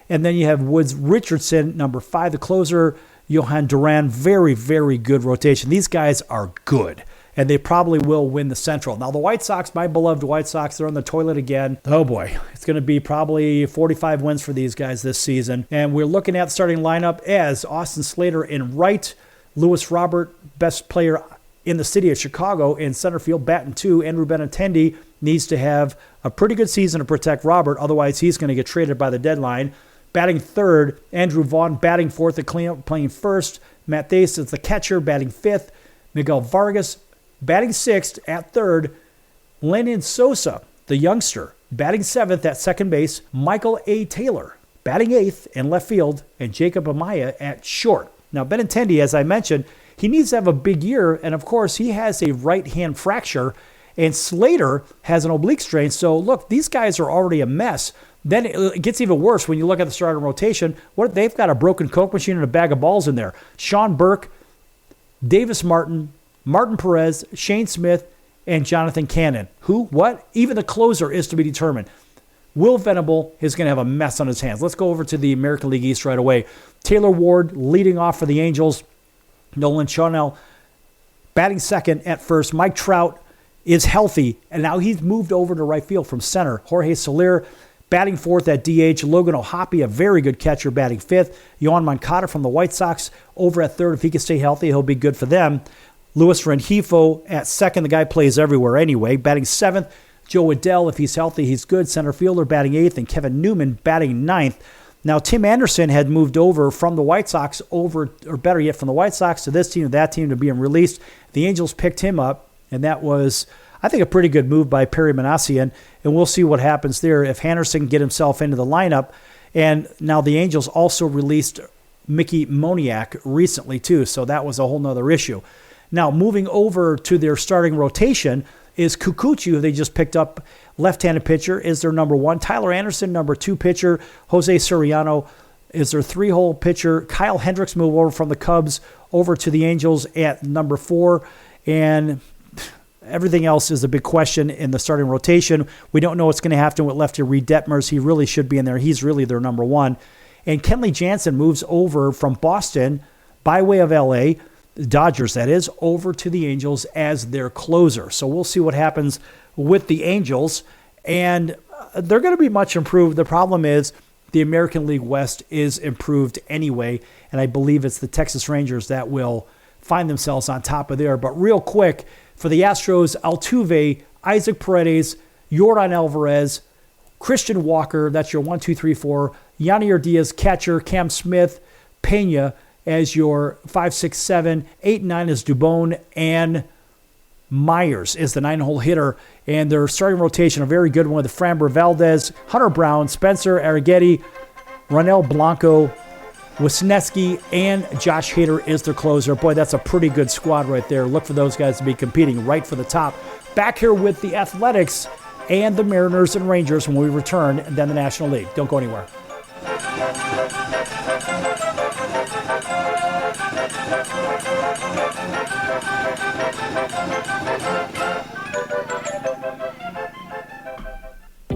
And then you have Woods Richardson, number 5, the closer. Johan Duran, very, very good rotation. These guys are good, and they probably will win the Central. Now, the White Sox, my beloved White Sox, they're on the toilet again. Oh, boy. It's going to be probably 45 wins for these guys this season. And we're looking at the starting lineup as Austin Slater in right, Lewis Robert, best player in the city of Chicago, in center field, batting 2. Andrew Benintendi needs to have a pretty good season to protect Robert. Otherwise, he's going to get traded by the deadline. Batting 3rd, Andrew Vaughn. Batting 4th, the cleanup, playing 1st. Matt Thace is the catcher, batting 5th. Miguel Vargas, batting 6th at 3rd. Lenyn Sosa, the youngster, batting 7th at second base. Michael A. Taylor, batting 8th in left field. And Jacob Amaya at short. Now, Benintendi, as I mentioned, he needs to have a big year. And, of course, he has a right-hand fracture. And Slater has an oblique strain. So, look, these guys are already a mess. Then it gets even worse when you look at the starting rotation. They've got a broken Coke machine and a bag of balls in there. Sean Burke, Davis Martin, Martin Perez, Shane Smith, and Jonathan Cannon. Who? What? Even the closer is to be determined. Will Venable is going to have a mess on his hands. Let's go over to the American League East right away. Taylor Ward leading off for the Angels. Nolan Chanel batting second at first. Mike Trout is healthy, and now he's moved over to right field from center. Jorge Soler batting fourth at DH. Logan O'Hoppe, a very good catcher, batting fifth. Yohan Moncada from the White Sox over at third. If he can stay healthy, he'll be good for them. Luis Rengifo at second. The guy plays everywhere anyway. Batting seventh. Joe Adell, if he's healthy, he's good. Center fielder batting eighth, and Kevin Newman batting ninth. Now, Tim Anderson had moved over from the White Sox over, or better yet, from the White Sox to this team, to that team, to being released. The Angels picked him up, and that was, I think, a pretty good move by Perry Manassian, and we'll see what happens there if Anderson can get himself into the lineup. And now the Angels also released Mickey Moniak recently, too, so that was a whole nother issue. Now, moving over to their starting rotation is Kikuchi, who they just picked up, left-handed pitcher, is their number one. Tyler Anderson, number two pitcher. Jose Soriano is their three-hole pitcher. Kyle Hendricks moved over from the Cubs over to the Angels at number four. And everything else is a big question in the starting rotation. We don't know what's going to happen with lefty Reed Detmers. He really should be in there. He's really their number one. And Kenley Jansen moves over from Boston by way of L.A., Dodgers, that is, over to the Angels as their closer. So we'll see what happens with the Angels, and they're going to be much improved. The problem is the American League West is improved anyway, and I believe it's the Texas Rangers that will find themselves on top of there. But real quick, for the Astros, Altuve, Isaac Paredes, Yordan Alvarez, Christian Walker, that's your 1, 2, 3, 4, Yanier Diaz, catcher, Cam Smith, Pena as your 5, 6, 7, 8, 9 is Dubon, and Myers is the 9-hole hitter. And their starting rotation, a very good one with Framber Valdez, Hunter Brown, Spencer Arrighetti, Ronel Blanco, Wisniewski, and Josh Hader is their closer. Boy, that's a pretty good squad right there. Look for those guys to be competing right for the top. Back here with the Athletics and the Mariners and Rangers when we return, and then the National League. Don't go anywhere.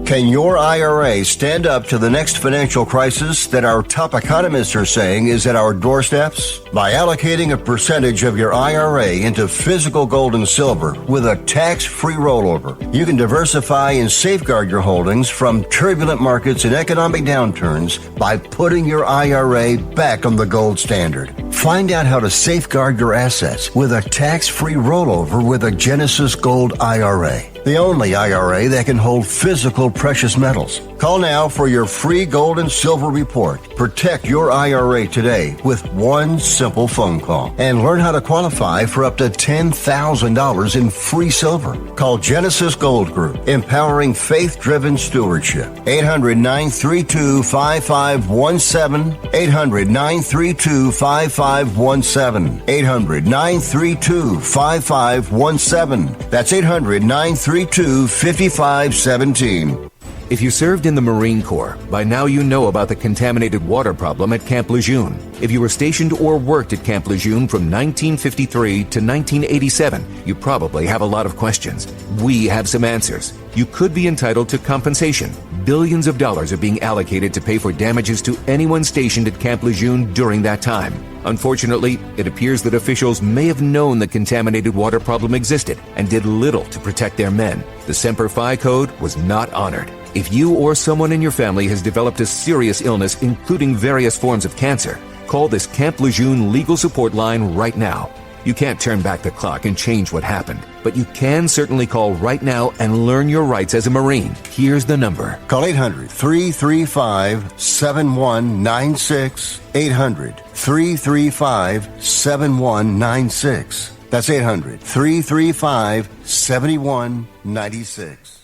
Can your IRA stand up to the next financial crisis that our top economists are saying is at our doorsteps? By allocating a percentage of your IRA into physical gold and silver with a tax-free rollover, you can diversify and safeguard your holdings from turbulent markets and economic downturns by putting your IRA back on the gold standard. Find out how to safeguard your assets with a tax-free rollover with a Genesis Gold IRA, the only IRA that can hold physical precious metals. Call now for your free gold and silver report. Protect your IRA today with one simple phone call and learn how to qualify for up to $10,000 in free silver. Call Genesis Gold Group, empowering faith-driven stewardship. 800-932-5517. 800-932-5517. 800-932-5517. That's 800-932-5517. If you served in the Marine Corps, by now you know about the contaminated water problem at Camp Lejeune. If you were stationed or worked at Camp Lejeune from 1953 to 1987, you probably have a lot of questions. We have some answers. You could be entitled to compensation. Billions of dollars are being allocated to pay for damages to anyone stationed at Camp Lejeune during that time. Unfortunately, it appears that officials may have known the contaminated water problem existed and did little to protect their men. The Semper Fi Code was not honored. If you or someone in your family has developed a serious illness, including various forms of cancer, call this Camp Lejeune legal support line right now. You can't turn back the clock and change what happened, but you can certainly call right now and learn your rights as a Marine. Here's the number. Call 800-335-7196. 800-335-7196. That's 800-335-7196.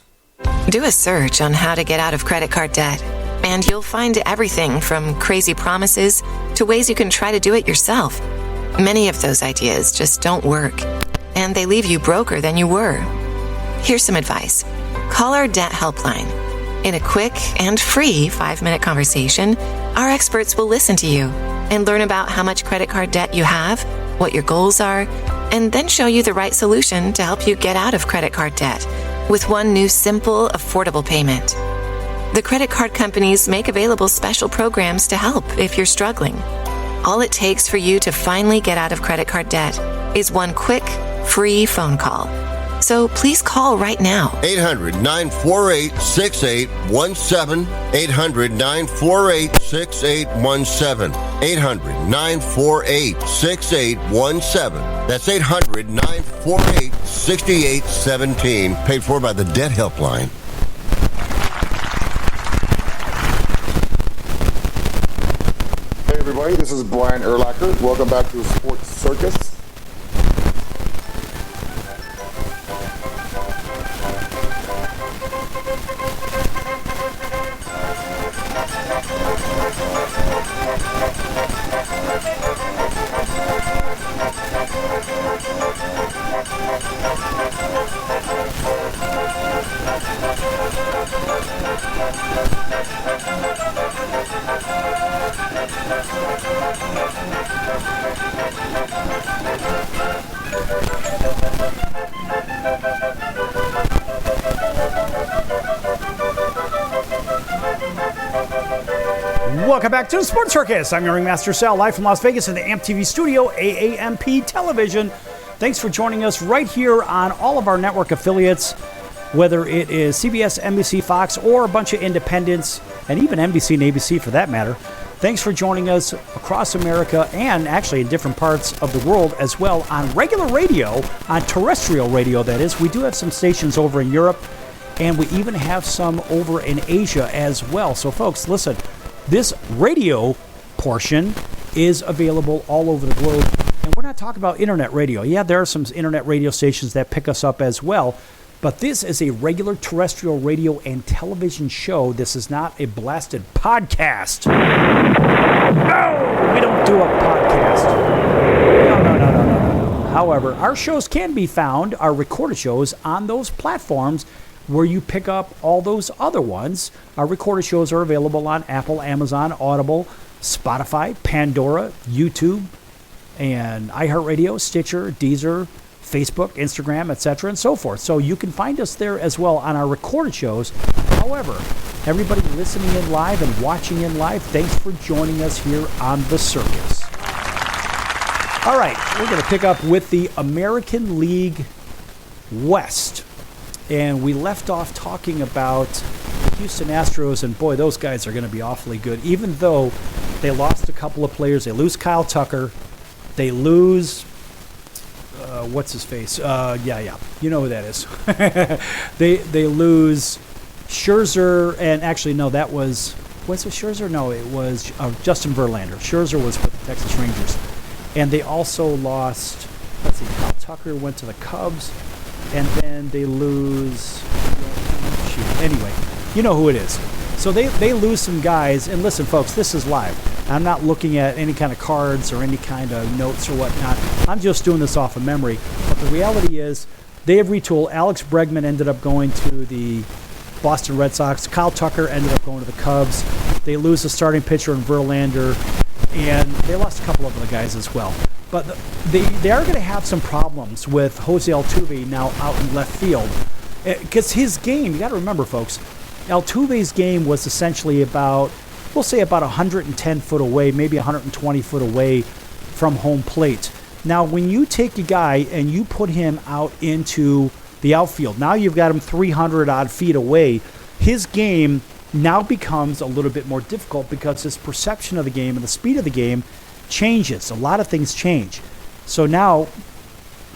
Do a search on how to get out of credit card debt, and you'll find everything from crazy promises to ways you can try to do it yourself. Many of those ideas just don't work, and they leave you broker than you were. Here's some advice. Call our debt helpline. In a quick and free 5-minute conversation, our experts will listen to you and learn about how much credit card debt you have, what your goals are, and then show you the right solution to help you get out of credit card debt with one new simple, affordable payment. The credit card companies make available special programs to help if you're struggling. All it takes for you to finally get out of credit card debt is one quick, free phone call. So please call right now. 800-948-6817. 800-948-6817. 800-948-6817. That's 800-948-6817. Paid for by the Debt Helpline. Hey everybody, this is Brian Urlacher. Welcome back to the Sports Circus. Welcome back to the Sports Circus. I'm your ringmaster Sal, live from Las Vegas in the AMP TV studio, AAMP Television. Thanks for joining us right here on all of our network affiliates, whether it is CBS, NBC, Fox, or a bunch of independents, and even NBC and ABC for that matter. Thanks for joining us across America and actually in different parts of the world as well on regular radio, on terrestrial radio, that is. We do have some stations over in Europe, and we even have some over in Asia as well. So, folks, listen. This radio portion is available all over the globe, and we're not talking about internet radio. Yeah, there are some internet radio stations that pick us up as well, but this is a regular terrestrial radio and television show. This is not a blasted podcast. No, we don't do a podcast. No. However, our shows can be found, our recorded shows, on those platforms where you pick up all those other ones. Our recorded shows are available on Apple, Amazon, Audible, Spotify, Pandora, YouTube, and iHeartRadio, Stitcher, Deezer, Facebook, Instagram, etc., and so forth. So you can find us there as well on our recorded shows. However, everybody listening in live and watching in live, thanks for joining us here on the circus. All right, we're going to pick up with the American League West. And we left off talking about the Houston Astros, and boy, those guys are going to be awfully good. Even though they lost a couple of players, they lose Kyle Tucker, they lose, what's his face? Yeah, you know who that is. They lose Scherzer, and actually, no, that was it Scherzer? No, it was Justin Verlander. Scherzer was with the Texas Rangers. And they also lost, Kyle Tucker went to the Cubs. And then they lose, anyway, you know who it is. So they lose some guys. And listen, folks, this is live. I'm not looking at any kind of cards or any kind of notes or whatnot. I'm just doing this off of memory. But the reality is they have retooled. Alex Bregman ended up going to the Boston Red Sox. Kyle Tucker ended up going to the Cubs. They lose the starting pitcher in Verlander. And they lost a couple of other guys as well. But they are going to have some problems with Jose Altuve now out in left field. Because his game, you got to remember, folks, Altuve's game was essentially about, we'll say about 110 foot away, maybe 120 foot away from home plate. Now, when you take a guy and you put him out into the outfield, now you've got him 300 odd feet away, his game now becomes a little bit more difficult because his perception of the game and the speed of the game changes. A lot of things change. So now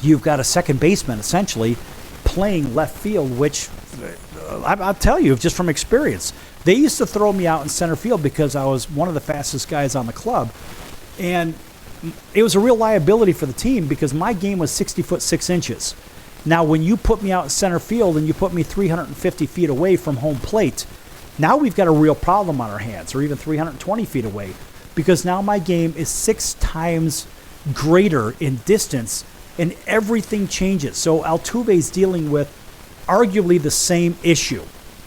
you've got a second baseman essentially playing left field, which I'll tell you just from experience. They used to throw me out in center field because I was one of the fastest guys on the club. And it was a real liability for the team because my game was 60 foot 6 inches. Now, when you put me out in center field and you put me 350 feet away from home plate, now we've got a real problem on our hands, or even 320 feet away. Because now my game is 6 times greater in distance, and everything changes. So Altuve's dealing with arguably the same issue.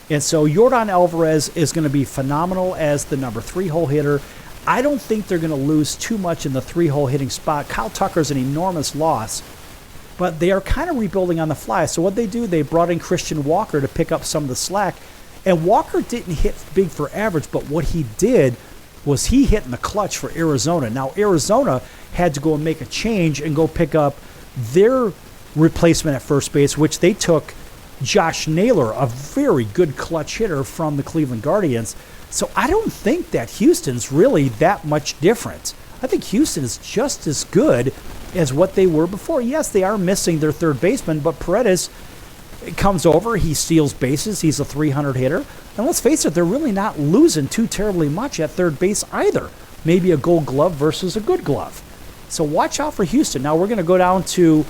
And so Yordan Alvarez is going to be phenomenal as the number 3 hole hitter. I don't think they're going to lose too much in the 3 hole hitting spot. Kyle Tucker's an enormous loss, but they are kind of rebuilding on the fly. So what they do, they brought in Christian Walker to pick up some of the slack. And Walker didn't hit big for average, but what he did was he hit in the clutch for Arizona. Now, Arizona had to go and make a change and go pick up their replacement at first base, which they took Josh Naylor, a very good clutch hitter from the Cleveland Guardians. So I don't think that Houston's really that much different. I think Houston is just as good as what they were before. Yes, they are missing their third baseman, but Paredes comes over, he steals bases, he's a 300 hitter. And let's face it, they're really not losing too terribly much at third base either. Maybe a gold glove versus a good glove. So watch out for Houston. Now we're going to go down to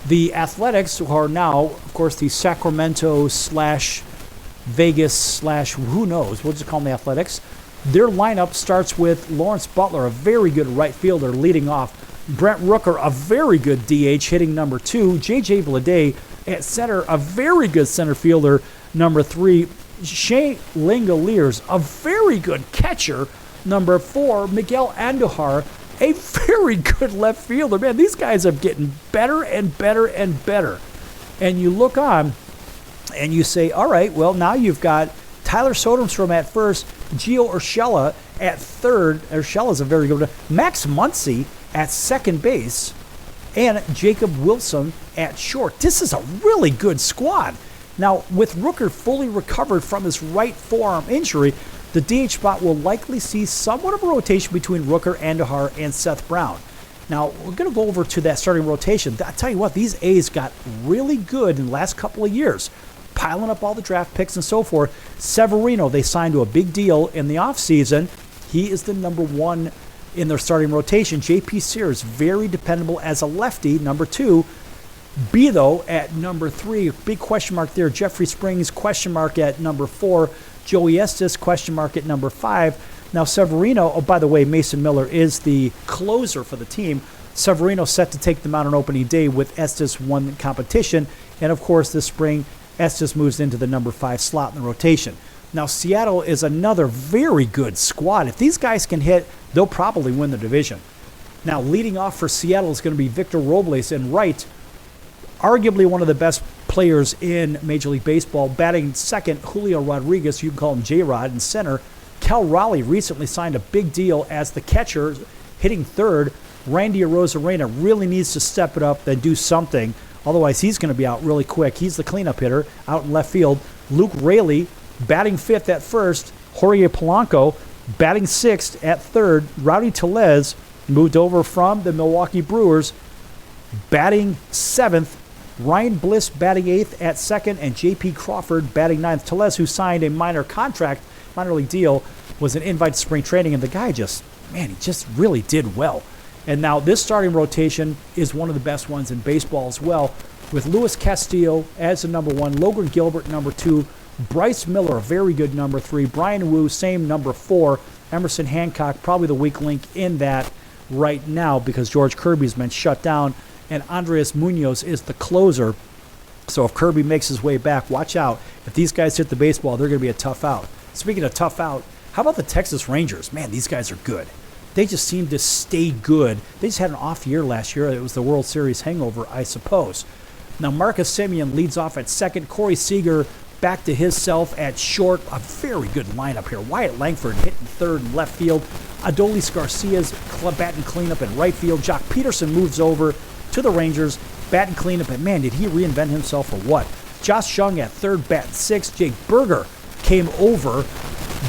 the Athletics, who are now, of course, the Sacramento / Vegas / who knows, we'll just call them the Athletics. Their lineup starts with Lawrence Butler, a very good right fielder, leading off. Brent Rooker, a very good DH, hitting number 2. J.J. Bleday at center, a very good center fielder, number 3. Shea Langoliers, a very good catcher, number 4. Miguel Andujar, a very good left fielder. Man, these guys are getting better and better and better. And you look on and you say, all right, well, now you've got Tyler Soderstrom at first, Gio Urshela at third. Urshela's a very good one. Max Muncy at second base, and Jacob Wilson at short. This is a really good squad. Now, with Rooker fully recovered from his right forearm injury, the DH spot will likely see somewhat of a rotation between Rooker, Andujar, and Seth Brown. Now, we're going to go over to that starting rotation. I tell you what, these A's got really good in the last couple of years, piling up all the draft picks and so forth. Severino, they signed to a big deal in the offseason. He is the number 1 in their starting rotation. J.P. Sears, very dependable as a lefty, number 2. Beto at number 3, big question mark there. Jeffrey Springs, question mark at number 4. Joey Estes, question mark at number 5. Now Severino, oh, by the way, Mason Miller is the closer for the team. Severino set to take them out on opening day with Estes won competition. And of course, this spring, Estes moves into the number 5 slot in the rotation. Now Seattle is another very good squad. If these guys can hit, they'll probably win the division. Now leading off for Seattle is going to be Victor Robles in right, arguably one of the best players in Major League Baseball. Batting second, Julio Rodriguez, you can call him J-Rod, in center. Cal Raleigh recently signed a big deal as the catcher, hitting third. Randy Arozarena really needs to step it up and do something. Otherwise, he's going to be out really quick. He's the cleanup hitter out in left field. Luke Raley batting fifth at first. Jorge Polanco batting sixth at third. Rowdy Tellez moved over from the Milwaukee Brewers, batting seventh. Ryan Bliss batting eighth at second, and J.P. Crawford batting ninth. Tellez, who signed a minor league deal, was an invite to spring training, and the guy he just really did well. And now this starting rotation is one of the best ones in baseball as well, with Luis Castillo as the number 1, Logan Gilbert number 2, Bryce Miller, a very good number 3, Brian Wu, same number 4, Emerson Hancock, probably the weak link in that right now because George Kirby's been shut down, and Andres Munoz is the closer. So if Kirby makes his way back, watch out. If these guys hit the baseball, they're going to be a tough out. Speaking of tough out, how about the Texas Rangers? Man, these guys are good. They just seem to stay good. They just had an off year last year. It was the World Series hangover, I suppose. Now, Marcus Semien leads off at second. Corey Seager back to his self at short. A very good lineup here. Wyatt Langford hitting third and left field. Adolis Garcia's batting cleanup in right field. Jock Peterson moves over to the Rangers, batting cleanup. And man, did he reinvent himself or what? Josh Jung at third, batting sixth. Jake Berger came over,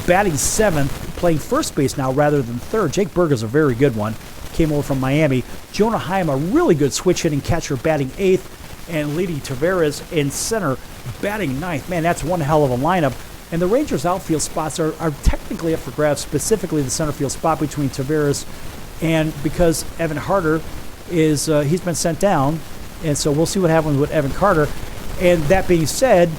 batting seventh, playing first base now rather than third. Jake Berger's a very good one. Came over from Miami. Jonah Heim, a really good switch-hitting catcher, batting eighth. And Leody Taveras in center, batting ninth. Man, that's one hell of a lineup. And the Rangers' outfield spots are technically up for grabs, specifically the center field spot between Taveras and because Evan Harder is he's been sent down. And so we'll see what happens with Evan Carter. And that being said,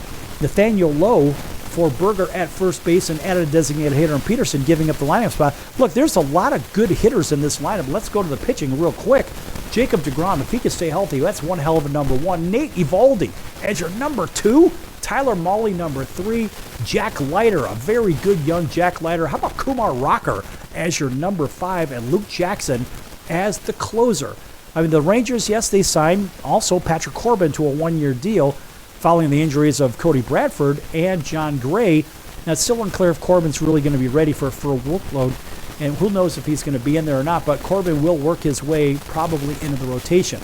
Nathaniel Lowe for Berger at first base and added a designated hitter and Peterson giving up the lineup spot. Look, there's a lot of good hitters in this lineup. Let's go to the pitching real quick. Jacob deGrom, if he can stay healthy, that's one hell of a number 1. Nate Eovaldi as your number 2. Tyler Mahle, number 3. Jack Leiter, a very good young Jack Leiter. How about Kumar Rocker as your number 5 and Luke Jackson as the closer? I mean, the Rangers, yes, they signed also Patrick Corbin to a one-year deal following the injuries of Cody Bradford and John Gray. Now, it's still unclear if Corbin's really going to be ready for a full workload, and who knows if he's going to be in there or not, but Corbin will work his way probably into the rotation.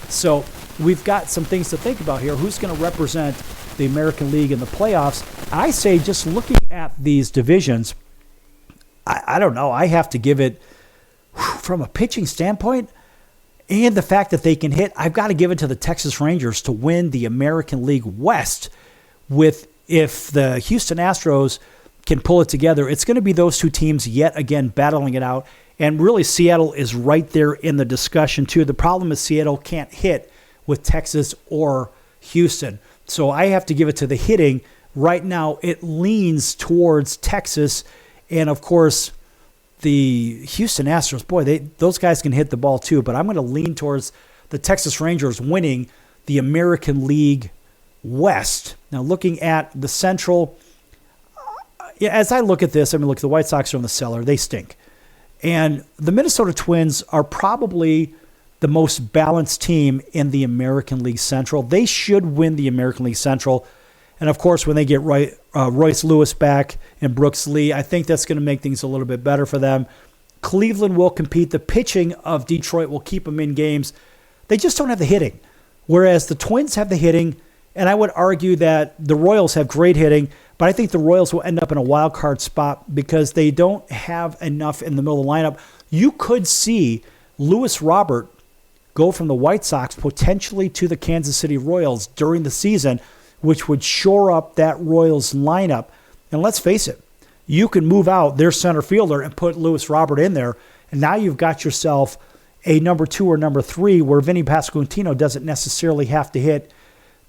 So we've got some things to think about here. Who's going to represent the American League in the playoffs? I say just looking at these divisions, I don't know. I have to give it, from a pitching standpoint, and the fact that they can hit, I've got to give it to the Texas Rangers to win the American League West. If the Houston Astros can pull it together, it's going to be those two teams yet again battling it out. And really, Seattle is right there in the discussion, too. The problem is Seattle can't hit with Texas or Houston. So I have to give it to the hitting. Right now, it leans towards Texas. And, of course, the Houston Astros, boy, those guys can hit the ball too, but I'm going to lean towards the Texas Rangers winning the American League West. Now, looking at the Central, as I look at this, I mean, look, the White Sox are in the cellar. They stink. And the Minnesota Twins are probably the most balanced team in the American League Central. They should win the American League Central. And, of course, when they get Royce Lewis back and Brooks Lee, I think that's going to make things a little bit better for them. Cleveland will compete. The pitching of Detroit will keep them in games. They just don't have the hitting, whereas the Twins have the hitting, and I would argue that the Royals have great hitting, but I think the Royals will end up in a wild card spot because they don't have enough in the middle of the lineup. You could see Lewis Robert go from the White Sox potentially to the Kansas City Royals during the season, which would shore up that Royals lineup. And let's face it, you can move out their center fielder and put Lewis Robert in there, and now you've got yourself a number 2 or number 3 where Vinny Pasquantino doesn't necessarily have to hit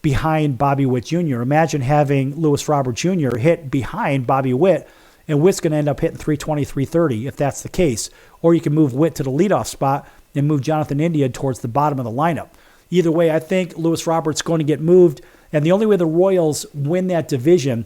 behind Bobby Witt Jr. Imagine having Lewis Robert Jr. hit behind Bobby Witt, and Witt's going to end up hitting 320, 330 if that's the case. Or you can move Witt to the leadoff spot and move Jonathan India towards the bottom of the lineup. Either way, I think Lewis Robert's going to get moved, and the only way the Royals win that division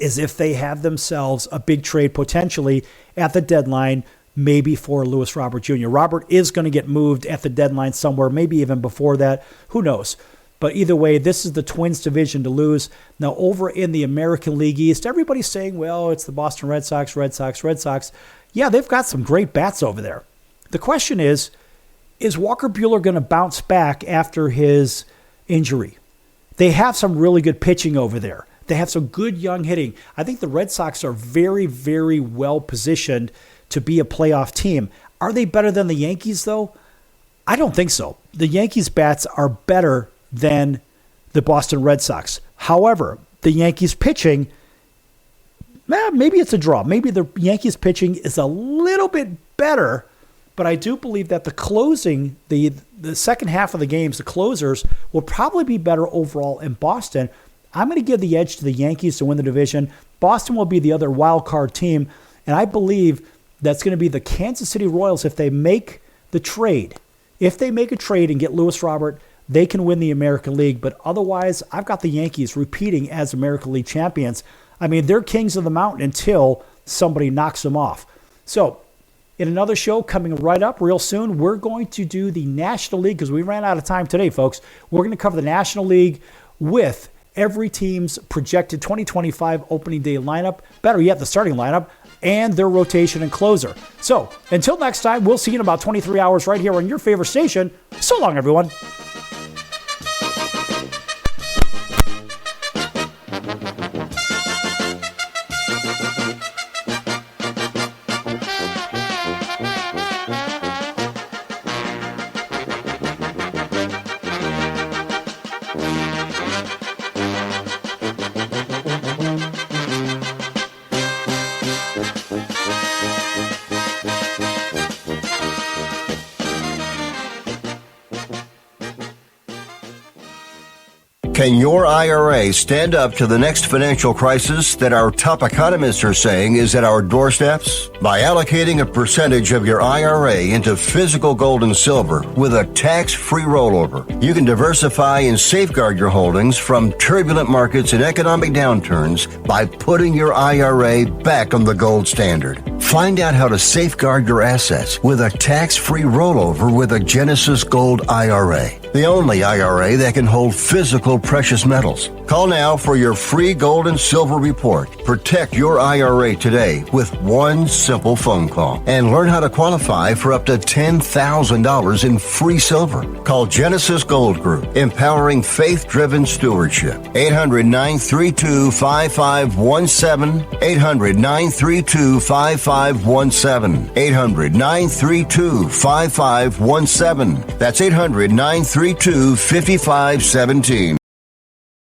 is if they have themselves a big trade potentially at the deadline, maybe for Lewis Robert Jr. Robert is going to get moved at the deadline somewhere, maybe even before that. Who knows? But either way, this is the Twins division to lose. Now, over in the American League East, everybody's saying, well, it's the Boston Red Sox, Red Sox, Red Sox. Yeah, they've got some great bats over there. The question is Walker Buehler going to bounce back after his injury? They have some really good pitching over there. They have some good young hitting. I think the Red Sox are very, very well positioned to be a playoff team. Are they better than the Yankees, though? I don't think so. The Yankees' bats are better than the Boston Red Sox. However, the Yankees' pitching, maybe it's a draw. Maybe the Yankees' pitching is a little bit better, but I do believe that the closing, the second half of the games, the closers, will probably be better overall in Boston. I'm going to give the edge to the Yankees to win the division. Boston will be the other wild card team, and I believe that's going to be the Kansas City Royals if they make the trade. If they make a trade and get Lewis Robert, they can win the American League. But otherwise, I've got the Yankees repeating as American League champions. I mean, they're kings of the mountain until somebody knocks them off. So, in another show coming right up real soon, we're going to do the National League because we ran out of time today, folks. We're going to cover the National League with every team's projected 2025 opening day lineup, better yet, the starting lineup, and their rotation and closer. So, until next time, we'll see you in about 23 hours right here on your favorite station. So long, everyone. Can your IRA stand up to the next financial crisis that our top economists are saying is at our doorsteps? By allocating a percentage of your IRA into physical gold and silver with a tax-free rollover, you can diversify and safeguard your holdings from turbulent markets and economic downturns by putting your IRA back on the gold standard. Find out how to safeguard your assets with a tax-free rollover with a Genesis Gold IRA, the only IRA that can hold physical precious metals. Call now for your free gold and silver report. Protect your IRA today with one simple phone call and learn how to qualify for up to $10,000 in free silver. Call Genesis Gold Group, empowering faith-driven stewardship. 800-932-5517. 800-932-5517. 800-932-5517. That's 800-932-5517.